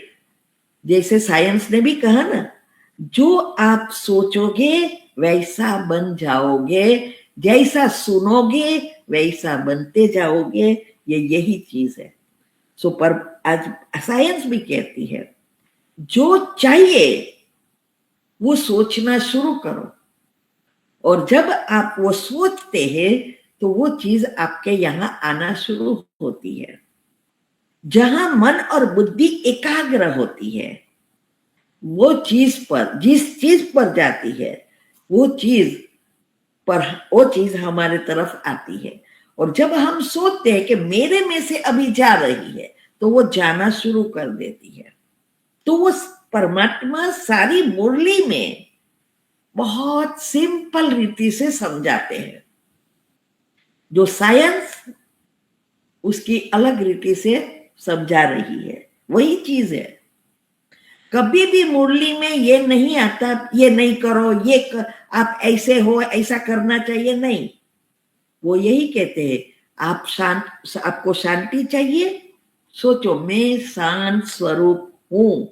जैसे साइंस ने भी कहा ना, जो आप सोचोगे वैसा बन जाओगे, जैसा सुनोगे वैसा बनते जाओगे, ये यही चीज है। सो पर आज साइंस भी कहती है जो चाहिए वो सोचना शुरू करो, और जब आप वो सोचते हैं तो वो चीज आपके यहाँ आना शुरू होती है। जहां मन और बुद्धि एकाग्र होती है वो चीज पर, जिस चीज पर जाती है वो चीज हमारे तरफ आती है। और जब हम सोचते हैं कि मेरे में से अभी जा रही है तो वो जाना शुरू कर देती है। तो वो परमात्मा सारी मुरली में बहुत सिंपल रीति से समझाते हैं। जो साइंस उसकी अलग रीति से समझा रही है। वही चीज है। कभी भी मुरली में ये नहीं आता ये नहीं करो, आप ऐसे हो, ऐसा करना चाहिए, नहीं। वो यही कहते हैं आप आपको शांति चाहिए, सोचो मैं शांत स्वरूप हूं।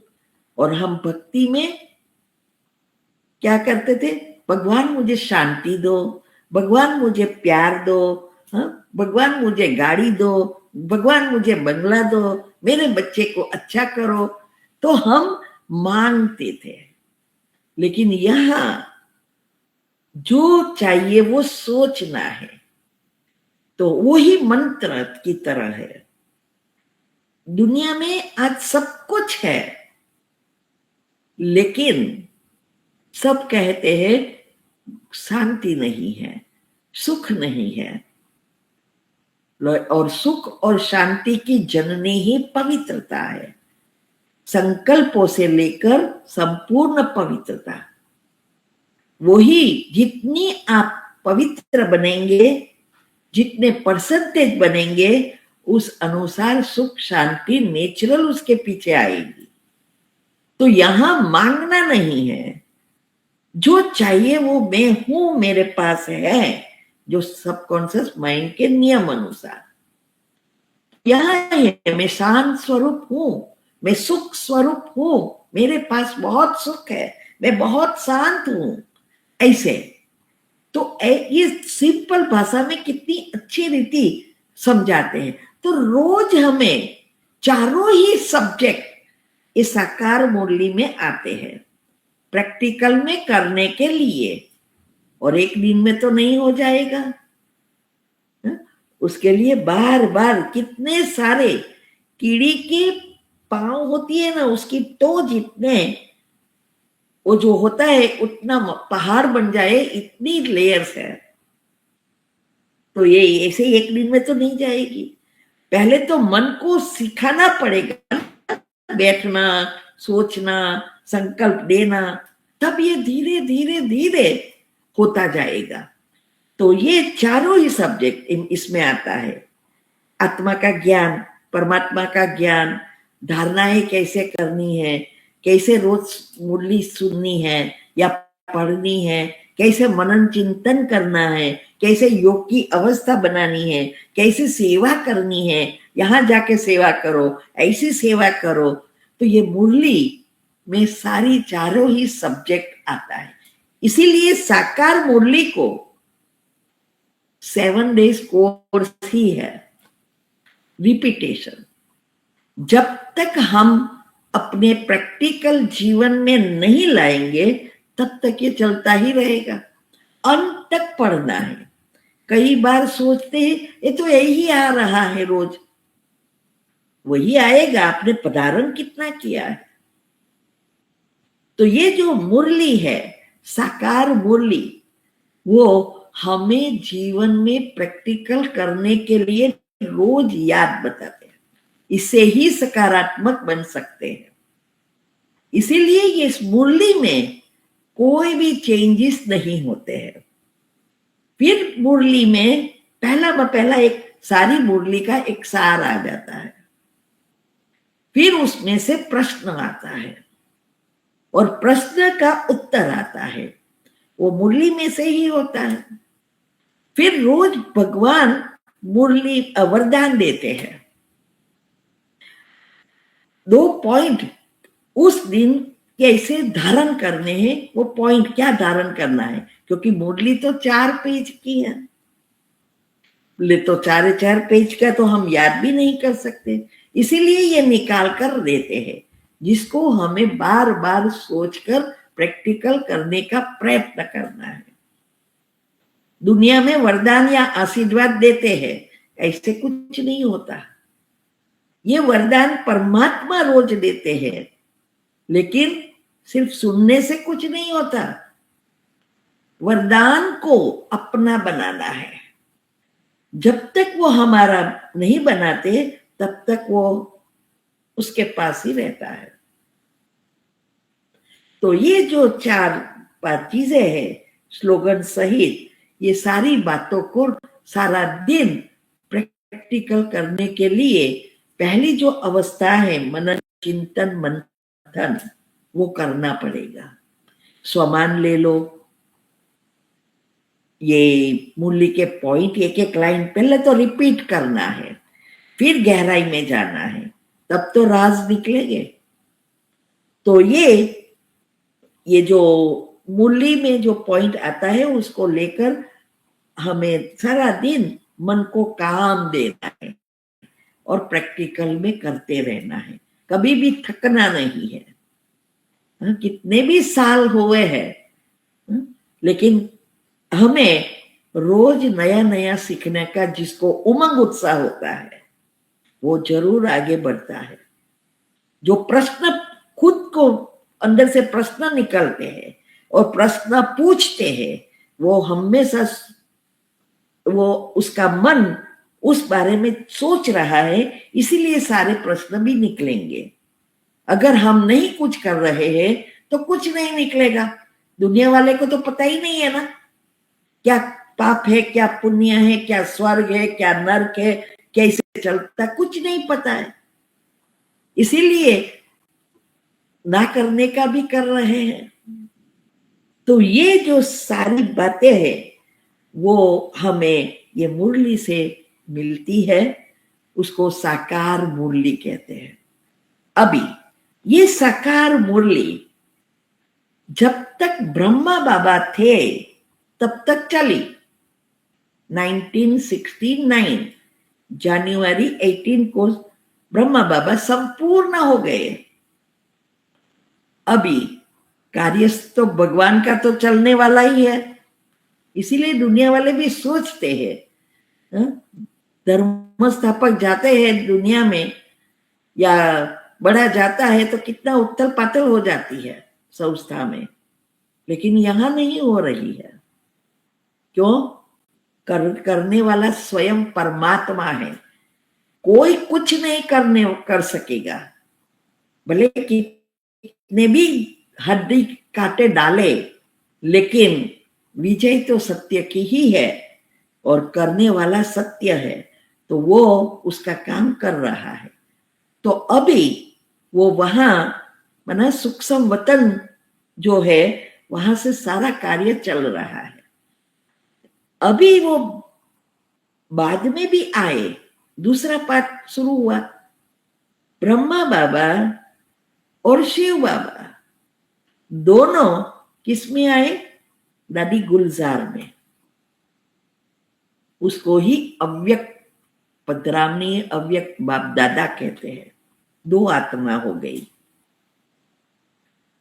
और हम भक्ति में क्या करते थे, भगवान मुझे शांति दो, भगवान मुझे प्यार दो, भगवान मुझे गाड़ी दो, भगवान मुझे बंगला दो, मेरे बच्चे को अच्छा करो, तो हम मांगते थे। लेकिन यहां जो चाहिए वो सोचना है, तो वही मंत्र की तरह है। दुनिया में आज सब कुछ है, लेकिन सब कहते हैं शांति नहीं है, सुख नहीं है। और सुख और शांति की जननी ही पवित्रता है, संकल्पों से लेकर संपूर्ण पवित्रता। वही जितनी आप पवित्र बनेंगे, जितने परसेंटेज बनेंगे, उस अनुसार सुख शांति नेचुरल उसके पीछे आएगी। तो यहां मांगना नहीं है, जो चाहिए वो मैं हूं, मेरे पास है, जो सबकॉन्शियस माइंड के नियम अनुसार। यहां है मैं शांत स्वरूप हूं, मैं सुख स्वरूप हूं, मेरे पास बहुत सुख है, मैं बहुत शांत हूं, ऐसे। तो ये सिंपल भाषा में कितनी अच्छी रीति समझाते हैं। तो रोज हमें चारों ही सब्जेक्ट इस साकार मुरली में आते हैं प्रैक्टिकल में करने के लिए। और एक दिन में तो नहीं हो जाएगा, उसके लिए बार बार कितने सारे कीड़ी के पांव होती है ना, उसकी तो जितने वो जो होता है उतना पहाड़ बन जाए, इतनी लेयर्स है। तो ये ऐसे एक दिन में तो नहीं जाएगी। पहले तो मन को सिखाना पड़ेगा, बैठना, सोचना, संकल्प देना, तब ये धीरे धीरे धीरे होता जाएगा। तो ये चारों ही सब्जेक्ट इसमें आता है। आत्मा का ज्ञान, परमात्मा का ज्ञान, धारणाएं कैसे करनी है, कैसे रोज मुरली सुननी है या पढ़नी है, कैसे मनन चिंतन करना है, कैसे योग की अवस्था बनानी है, कैसे सेवा करनी है, यहां जाके सेवा करो, ऐसी सेवा करो। तो ये मुरली में सारी चारों ही सब्जेक्ट आता है। इसीलिए साकार मुरली को 7 days कोर्स ही है, रिपीटेशन। जब तक हम अपने प्रैक्टिकल जीवन में नहीं लाएंगे तब तक ये चलता ही रहेगा, अंत तक पढ़ना है। कई बार सोचते हैं ये तो यही आ रहा है रोज, वही आएगा, आपने पधारण कितना किया है। तो ये जो मुरली है साकार मुरली, वो हमें जीवन में प्रैक्टिकल करने के लिए रोज याद बताते हैं, इससे ही सकारात्मक बन सकते हैं। इसीलिए ये इस मुरली में कोई भी चेंजेस नहीं होते हैं। फिर मुरली में पहला एक सारी मुरली का एक सार आ जाता है, फिर उसमें से प्रश्न आता है और प्रश्न का उत्तर आता है, वो मुरली में से ही होता है। फिर रोज भगवान मुरली वरदान देते हैं। 2 पॉइंट उस दिन कैसे धारण करने हैं, वो पॉइंट क्या धारण करना है, क्योंकि मुरली तो 4 पेज की है, ले तो 4 पेज का तो हम याद भी नहीं कर सकते। इसीलिए ये निकाल कर देते हैं, जिसको हमें बार बार सोचकर प्रैक्टिकल करने का प्रयत्न करना है। दुनिया में वरदान या आशीर्वाद देते हैं, ऐसे कुछ नहीं होता। ये वरदान परमात्मा रोज देते हैं, लेकिन सिर्फ सुनने से कुछ नहीं होता। वरदान को अपना बनाना है। जब तक वो हमारा नहीं बनाते तब तक वो उसके पास ही रहता है। तो ये जो 4 चीजें हैं स्लोगन सहित, ये सारी बातों को सारा दिन प्रैक्टिकल करने के लिए पहली जो अवस्था है मनन चिंतन मंथन वो करना पड़ेगा। स्वमान ले लो, ये मुरली के पॉइंट एक एक लाइन पहले तो रिपीट करना है, फिर गहराई में जाना है, तब तो राज निकलेंगे। तो ये जो मुरली में जो पॉइंट आता है उसको लेकर हमें सारा दिन मन को काम देना है और प्रैक्टिकल में करते रहना है, कभी भी थकना नहीं है। कितने भी साल हुए हैं, लेकिन हमें रोज नया नया सीखने का जिसको उमंग उत्साह होता है वो जरूर आगे बढ़ता है। जो प्रश्न खुद को अंदर से प्रश्न निकलते हैं और प्रश्न पूछते हैं वो हमेशा वो उसका मन उस बारे में सोच रहा है, इसीलिए सारे प्रश्न भी निकलेंगे। अगर हम नहीं कुछ कर रहे हैं तो कुछ नहीं निकलेगा। दुनिया वाले को तो पता ही नहीं है ना क्या पाप है, क्या पुण्य है, क्या स्वर्ग है, क्या नरक है, कैसे चलता, कुछ नहीं पता है। इसीलिए ना करने का भी कर रहे हैं। तो ये जो सारी बातें हैं वो हमें ये मुरली से मिलती है, उसको साकार मुरली कहते हैं। अभी ये साकार मुरली जब तक ब्रह्मा बाबा थे तब तक चली। 1969 जनवरी 18 को ब्रह्मा बाबा संपूर्ण हो गए। अभी कार्य तो भगवान का तो चलने वाला ही है, इसीलिए दुनिया वाले भी सोचते हैं, धर्म स्थापक जाते हैं दुनिया में या बढ़ा जाता है तो कितना उथल पाथल हो जाती है संस्था में, लेकिन यहां नहीं हो रही है। क्यों? करने वाला स्वयं परमात्मा है, कोई कुछ नहीं कर सकेगा। भले कितने भी हड्डी काटे डाले, लेकिन विजय तो सत्य की ही है और करने वाला सत्य है, तो वो उसका काम कर रहा है। तो अभी वो वहां माना सूक्ष्म वतन जो है वहां से सारा कार्य चल रहा है। अभी वो बाद में भी आए, दूसरा पाठ शुरू हुआ। ब्रह्मा बाबा और शिव बाबा दोनों किस में आए? दादी गुलजार में। उसको ही अव्यक्त पधरामनी अव्यक्त बाप दादा कहते हैं। दो आत्मा हो गई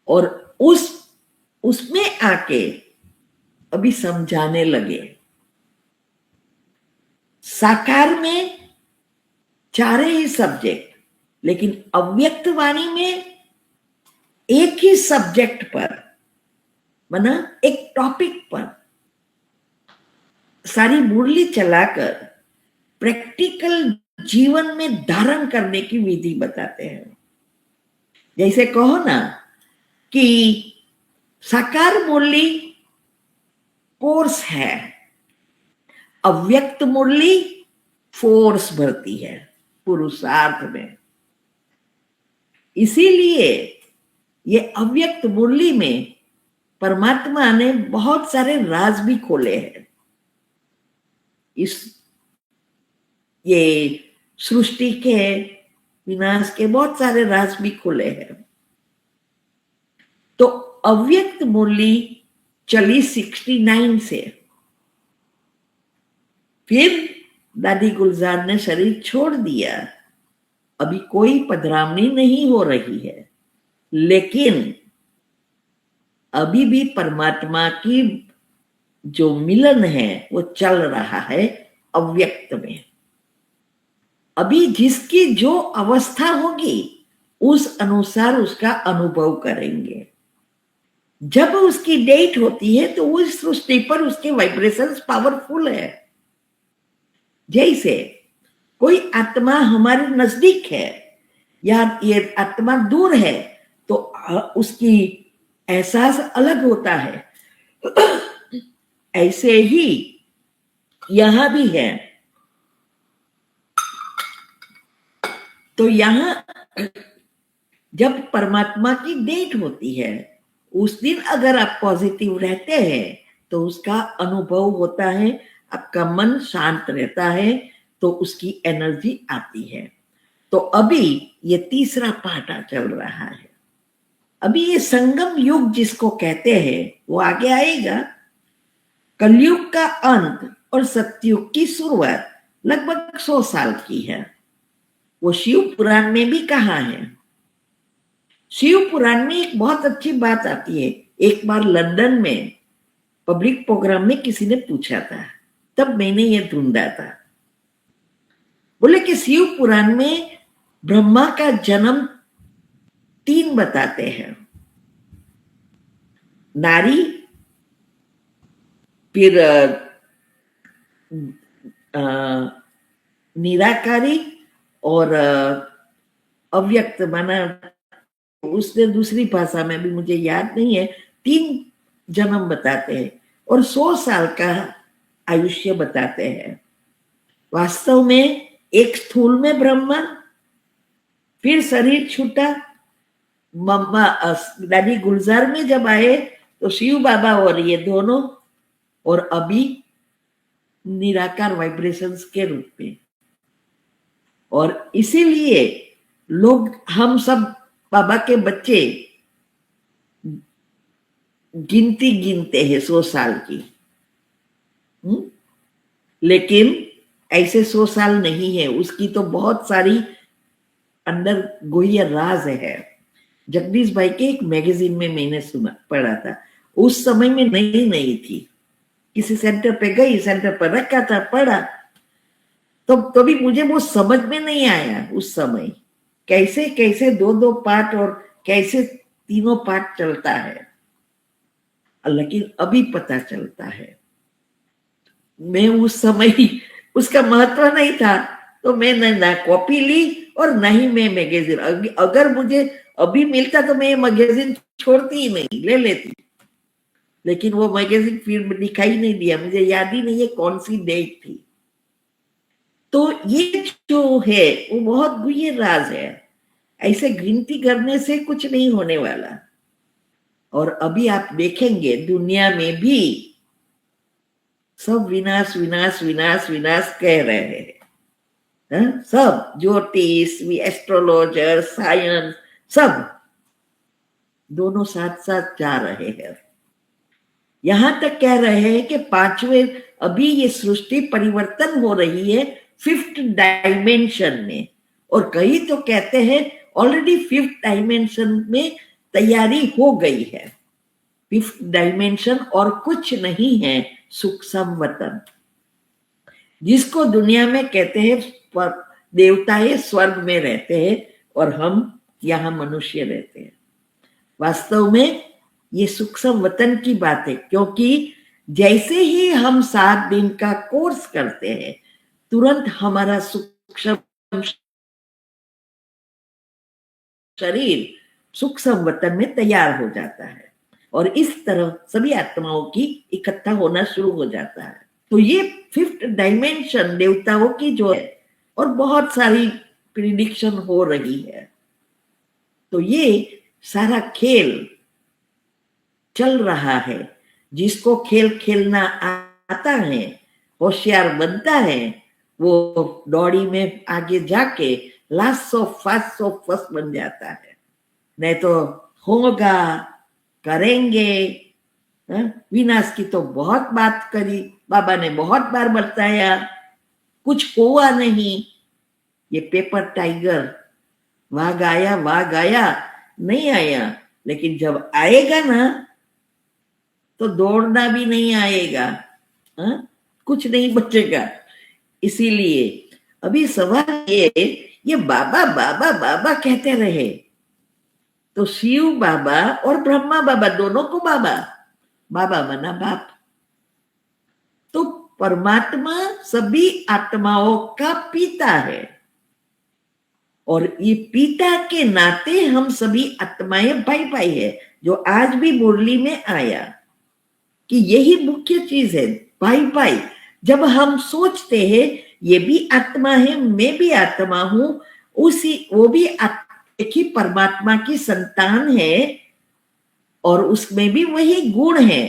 और उसमें आके अभी समझाने लगे। साकार में चारे ही सब्जेक्ट, लेकिन अव्यक्त वाणी में एक ही सब्जेक्ट पर माना एक टॉपिक पर सारी मुरली चलाकर प्रैक्टिकल जीवन में धारण करने की विधि बताते हैं। जैसे कहो ना कि साकार मुरली कोर्स है, अव्यक्त मुरली फोर्स भरती है पुरुषार्थ में। इसीलिए ये अव्यक्त मुरली में परमात्मा ने बहुत सारे राज भी खोले हैं। ये सृष्टि के विनाश के बहुत सारे राज भी खोले हैं। तो अव्यक्त मुरली चली 69 से, फिर दादी गुलजार ने शरीर छोड़ दिया। अभी कोई पधरामनी नहीं हो रही है, लेकिन अभी भी परमात्मा की जो मिलन है वो चल रहा है अव्यक्त में। अभी जिसकी जो अवस्था होगी उस अनुसार उसका अनुभव करेंगे। जब उसकी डेट होती है तो उस सृष्टि पर उसके वाइब्रेशंस पावरफुल है। जैसे कोई आत्मा हमारे नजदीक है या ये आत्मा दूर है तो उसकी एहसास अलग होता है। ऐसे ही यहां भी है। तो यहाँ जब परमात्मा की डेट होती है, उस दिन अगर आप पॉजिटिव रहते हैं तो उसका अनुभव होता है, आपका मन शांत रहता है, तो उसकी एनर्जी आती है। तो अभी ये तीसरा पार्ट चल रहा है। अभी ये संगम युग जिसको कहते हैं वो आगे आएगा। कलयुग का अंत और सतयुग की शुरुआत लगभग 100 साल की है। वो शिव पुराण में भी कहा है। शिव पुराण में एक बहुत अच्छी बात आती है। एक बार लंदन में पब्लिक प्रोग्राम में किसी ने पूछा था, तब मैंने ये ढूंढा था। बोले कि शिव पुराण में ब्रह्मा का जन्म 3 बताते हैं, नारी, फिर निराकारी और अव्यक्त, माना उसने दूसरी भाषा में भी मुझे याद नहीं है, 3 जन्म बताते हैं और 100 साल का आयुष्य बताते हैं। वास्तव में एक स्थूल में ब्रह्मा, फिर शरीर छूटा, मम्मा दादी गुलजार में जब आए तो शिव बाबा और ये दोनों, और अभी निराकार वाइब्रेशंस के रूप में। और इसीलिए लोग, हम सब बाबा के बच्चे गिनती गिनते हैं 100 साल की। लेकिन ऐसे 100 साल नहीं है, उसकी तो बहुत सारी अंदर गुह्य राज है। जगदीश भाई के एक मैगजीन में मैंने पढ़ा था, उस समय में नहीं थी, किसी सेंटर पे गई, सेंटर पर रखा था, पढ़ा, तो भी मुझे वो समझ में नहीं आया उस समय, कैसे कैसे 2-2 पार्ट और कैसे 3 पार्ट चलता है। लेकिन अभी पता चलता है। मैं उस समय उसका महत्व नहीं था, तो मैं ना कॉपी ली और ना ही मैं मैगजीन, अगर मुझे अभी मिलता तो मैं मैगजीन छोड़ती ही नहीं, ले लेती। लेकिन वो मैगजीन फिर दिखाई नहीं दिया, मुझे याद ही नहीं है कौन सी डेट थी। तो ये जो है वो बहुत गुह्य राज है, ऐसे गिनती करने से कुछ नहीं होने वाला। और अभी आप देखेंगे दुनिया में भी सब विनाश विनाश विनाश विनाश कह रहे हैं। सब ज्योतिष, एस्ट्रोलॉजर, साइंस, सब दोनों साथ साथ जा रहे हैं। यहां तक कह रहे हैं कि 5वें, अभी ये सृष्टि परिवर्तन हो रही है 5th डायमेंशन में, और कई तो कहते हैं ऑलरेडी 5th डायमेंशन में तैयारी हो गई है। 5th डायमेंशन और कुछ नहीं है, सूक्ष्म वतन, जिसको दुनिया में कहते हैं देवताएं स्वर्ग में रहते हैं और हम यहाँ मनुष्य रहते हैं। वास्तव में ये सूक्ष्म वतन की बात है, क्योंकि जैसे ही हम 7 दिन का कोर्स करते हैं, तुरंत हमारा सूक्ष्म शरीर सूक्ष्म वतन में तैयार हो जाता है, और इस तरह सभी आत्माओं की इकट्ठा होना शुरू हो जाता है। तो ये 5th डायमेंशन देवताओं की जो है, और बहुत सारी प्रिडिक्शन हो रही है। तो ये सारा खेल चल रहा है। जिसको खेल खेलना आता है, होशियार बनता है, वो दौड़ी में आगे जाके लास्ट ऑफ फर्स्ट बन जाता है। नहीं तो होगा, करेंगे। विनाश की तो बहुत बात करी, बाबा ने बहुत बार बताया, कुछ हुआ नहीं। ये पेपर टाइगर, वाघ आया नहीं आया, लेकिन जब आएगा ना तो दौड़ना भी नहीं आएगा, कुछ नहीं बचेगा। इसीलिए अभी सवाल ये बाबा बाबा बाबा कहते रहे, तो शिव बाबा और ब्रह्मा बाबा दोनों को बाबा, बाबा माना बाप। तो परमात्मा सभी आत्माओं का पिता है, और ये पिता के नाते हम सभी आत्माएं भाई भाई है। जो आज भी मुरली में आया कि यही मुख्य चीज है, भाई भाई। जब हम सोचते हैं ये भी आत्मा है, मैं भी आत्मा हूं, वो भी एक ही परमात्मा की संतान है और उसमें भी वही गुण है।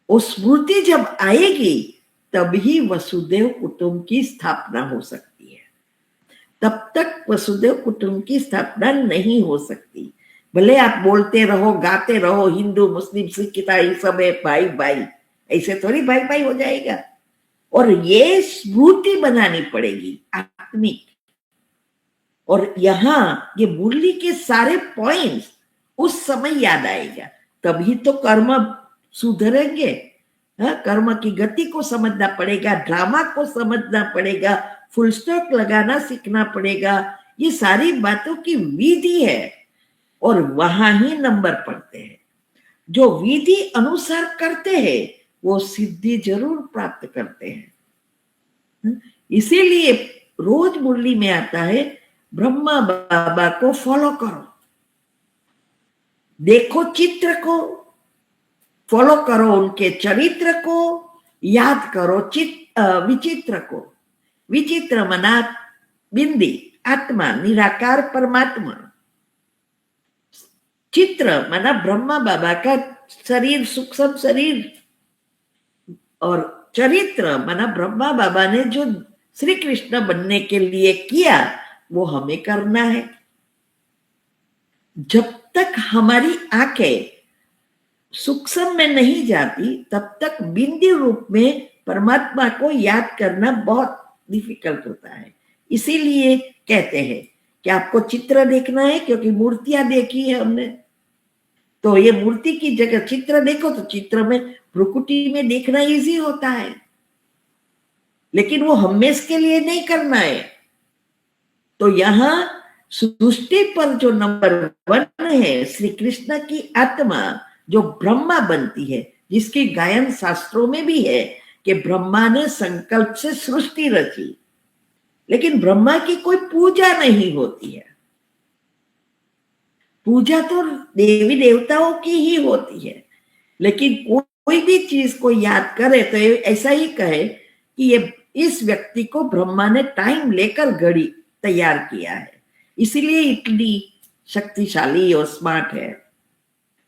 वो स्मृति जब आएगी तभी वसुदेव कुटुंब की स्थापना हो सकती है, तब तक वसुदेव कुटुंब की स्थापना नहीं हो सकती। भले आप बोलते रहो, गाते रहो, हिंदू मुस्लिम सिख ईसाई सब है भाई भाई, ऐसे थोड़ी भाई भाई हो जाएगा। और ये स्मृति बनानी पड़ेगी आत्मिक। और यहाँ ये मुरली के सारे पॉइंट्स उस समय याद आएगा, तभी तो कर्म सुधरेंगे। कर्म की गति को समझना पड़ेगा, ड्रामा को समझना पड़ेगा, फुल स्टॉप लगाना सीखना पड़ेगा। ये सारी बातों की विधि है और वहां ही नंबर पड़ते हैं। जो विधि अनुसार करते हैं वो सिद्धि जरूर प्राप्त करते हैं। इसीलिए रोज मुरली में आता है, ब्रह्मा बाबा को फॉलो करो, देखो चित्र को, फॉलो करो उनके चरित्र को, याद करो विचित्र को। विचित्र मना बिंदी आत्मा, निराकार परमात्मा। चित्र माना ब्रह्मा बाबा का शरीर, सूक्ष्म शरीर, और चरित्र माना ब्रह्मा बाबा ने जो श्री कृष्ण बनने के लिए किया वो हमें करना है। जब तक हमारी आंखें सूक्ष्म में नहीं जाती तब तक बिंदी रूप में परमात्मा को याद करना बहुत डिफिकल्ट होता है। इसीलिए कहते हैं कि आपको चित्र देखना है, क्योंकि मूर्तियां देखी है हमने, तो ये मूर्ति की जगह चित्र देखो, तो चित्र में भ्रुकुटी में देखना इजी होता है, लेकिन वो हमेशा के लिए नहीं करना है। तो यहाँ सृष्टि पर जो नंबर 1 है, श्री कृष्ण की आत्मा जो ब्रह्मा बनती है, जिसकी गायन शास्त्रों में भी है कि ब्रह्मा ने संकल्प से सृष्टि रची, लेकिन ब्रह्मा की कोई पूजा नहीं होती है। पूजा तो देवी देवताओं की ही होती है, लेकिन कोई भी चीज को याद करे तो ऐसा ही कहे कि ये इस व्यक्ति को ब्रह्मा ने टाइम लेकर घड़ी तैयार किया है, इसीलिए इतनी शक्तिशाली और स्मार्ट है।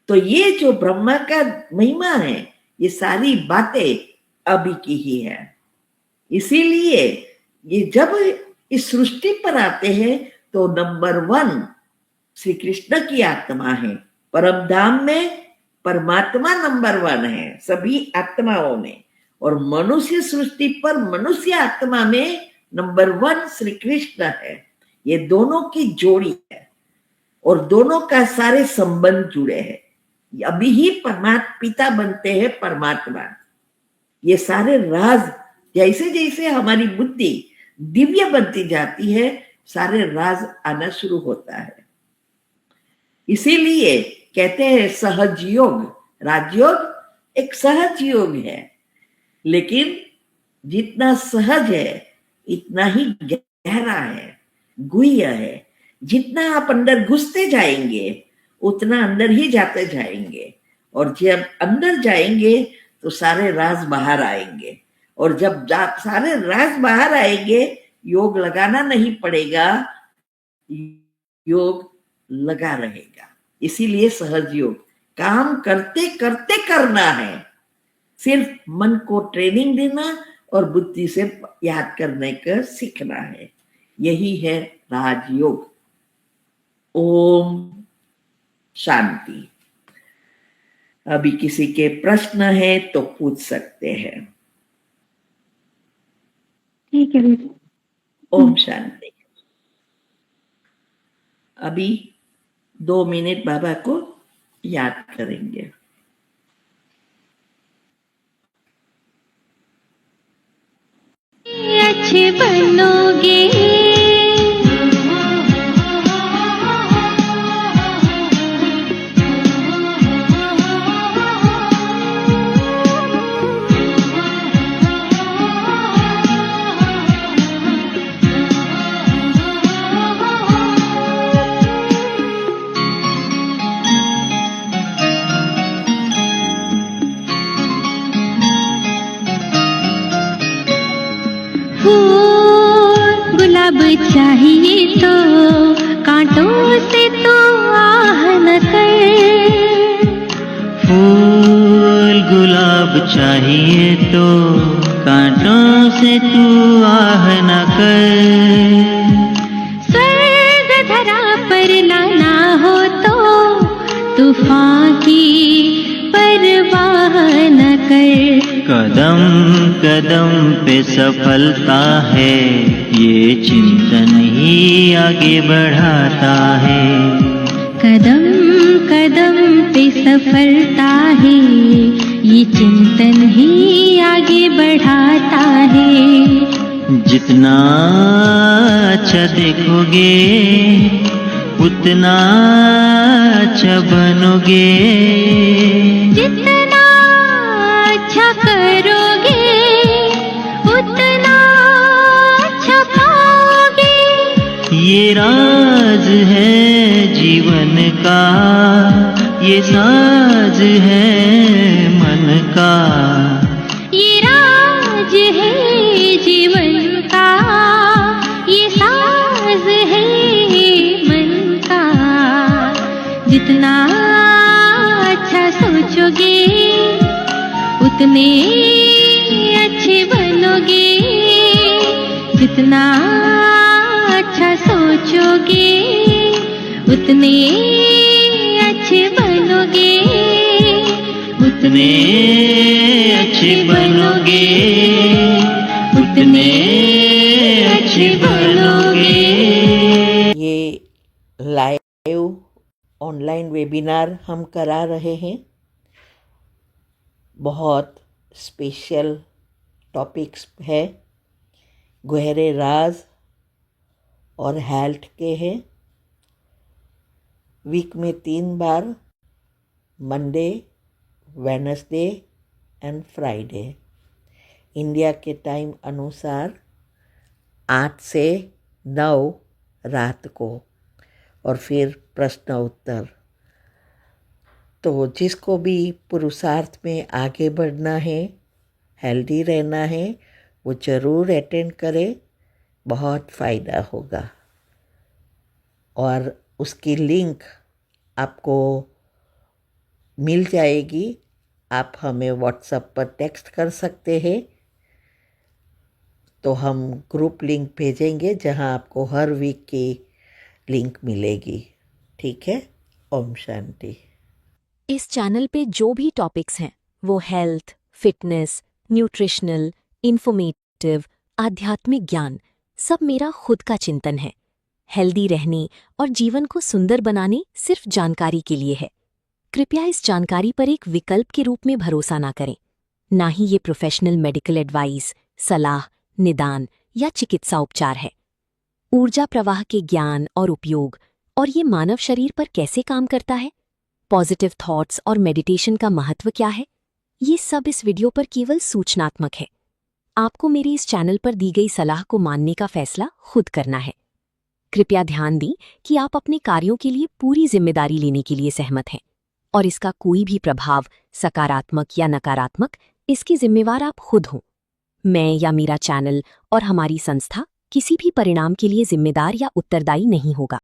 तो ये जो ब्रह्मा का महिमा है, ये सारी बातें अभी की ही है। इसीलिए ये जब इस सृष्टि पर आते हैं तो नंबर 1 श्री कृष्ण की आत्मा है। परम धाम में परमात्मा नंबर 1 है सभी आत्माओं में, और मनुष्य सृष्टि पर मनुष्य आत्मा में नंबर 1 श्री कृष्ण है। ये दोनों की जोड़ी है और दोनों का सारे संबंध जुड़े हैं। अभी ही परमात्मा पिता बनते हैं परमात्मा। ये सारे राज, जैसे जैसे हमारी बुद्धि दिव्य बनती जाती है, सारे राज आना शुरू होता है। इसीलिए कहते हैं सहज योग। राजयोग एक सहज योग है, लेकिन जितना सहज है इतना ही गहरा है, गुह्य है। जितना आप अंदर घुसते जाएंगे उतना अंदर ही जाते जाएंगे, और जब अंदर जाएंगे तो सारे राज बाहर आएंगे, और जब सारे राज बाहर आएंगे योग लगाना नहीं पड़ेगा, योग लगा रहेगा। इसीलिए सहज योग काम करते करते करना है, सिर्फ मन को ट्रेनिंग देना और बुद्धि से याद करने का सीखना है। यही है राजयोग। ओम शांति। अभी किसी के प्रश्न है तो पूछ सकते हैं। ठीक है दीदी। ओम शांति। अभी 2 मिनट बाबा को याद करेंगे। अच्छे बनोगे, फूल गुलाब चाहिए तो कांटों से तो आह न कर। फूल गुलाब चाहिए तो कांटों से तू आह न कर। स्वर्ग धरा पर लाना हो तो तूफान की परवाह न कर। कदम कदम पे सफलता है, ये चिंतन ही आगे बढ़ाता है। कदम कदम पे सफलता है, ये चिंतन ही आगे बढ़ाता है। जितना अच्छा देखोगे उतना अच्छा बनोगे। जितना अच्छा करोगे उतना अच्छा पाओगे। ये राज है जीवन का, ये साज है मन का। ये राज है जीवन का, ये साज है मन का। जितना अच्छा सोचोगे उतने अच्छे बनोगे। जितना अच्छा सोचोगे उतने अच्छे बनोगे। उतने अच्छे बनोगे, उतने अच्छे बनोगे। ये लाइव ऑनलाइन वेबिनार हम करा रहे हैं। बहुत स्पेशल टॉपिक्स है, गहरे राज और हेल्थ के हैं। वीक में 3 बार, Monday, Wednesday and Friday, India के टाइम अनुसार 8 से 9 रात को, और फिर प्रश्न उत्तर। तो जिसको भी पुरुषार्थ में आगे बढ़ना है, हेल्दी रहना है, वो ज़रूर अटेंड करे, बहुत फ़ायदा होगा। और उसकी लिंक आपको मिल जाएगी। आप हमें व्हाट्सएप पर टेक्स्ट कर सकते हैं, तो हम ग्रुप लिंक भेजेंगे जहां आपको हर वीक की लिंक मिलेगी। ठीक है? ओम शांति। इस चैनल पे जो भी टॉपिक्स हैं वो हेल्थ, फिटनेस, न्यूट्रिशनल, इंफॉर्मेटिव, आध्यात्मिक ज्ञान, सब मेरा खुद का चिंतन है। हेल्दी रहने और जीवन को सुंदर बनाने सिर्फ जानकारी के लिए है। कृपया इस जानकारी पर एक विकल्प के रूप में भरोसा ना करें। ना ही ये प्रोफेशनल मेडिकल एडवाइस, सलाह, निदान या चिकित्सा उपचार है। ऊर्जा प्रवाह के ज्ञान और उपयोग और ये मानव शरीर पर कैसे काम करता है, पॉजिटिव थॉट्स और मेडिटेशन का महत्व क्या है, ये सब इस वीडियो पर केवल सूचनात्मक है। आपको मेरी इस चैनल पर दी गई सलाह को मानने का फैसला खुद करना है। कृपया ध्यान दें कि आप अपने कार्यों के लिए पूरी जिम्मेदारी लेने के लिए सहमत हैं और इसका कोई भी प्रभाव, सकारात्मक या नकारात्मक, इसकी जिम्मेवार आप खुद हों। मैं या मेरा चैनल और हमारी संस्था किसी भी परिणाम के लिए जिम्मेदार या उत्तरदायी नहीं होगा।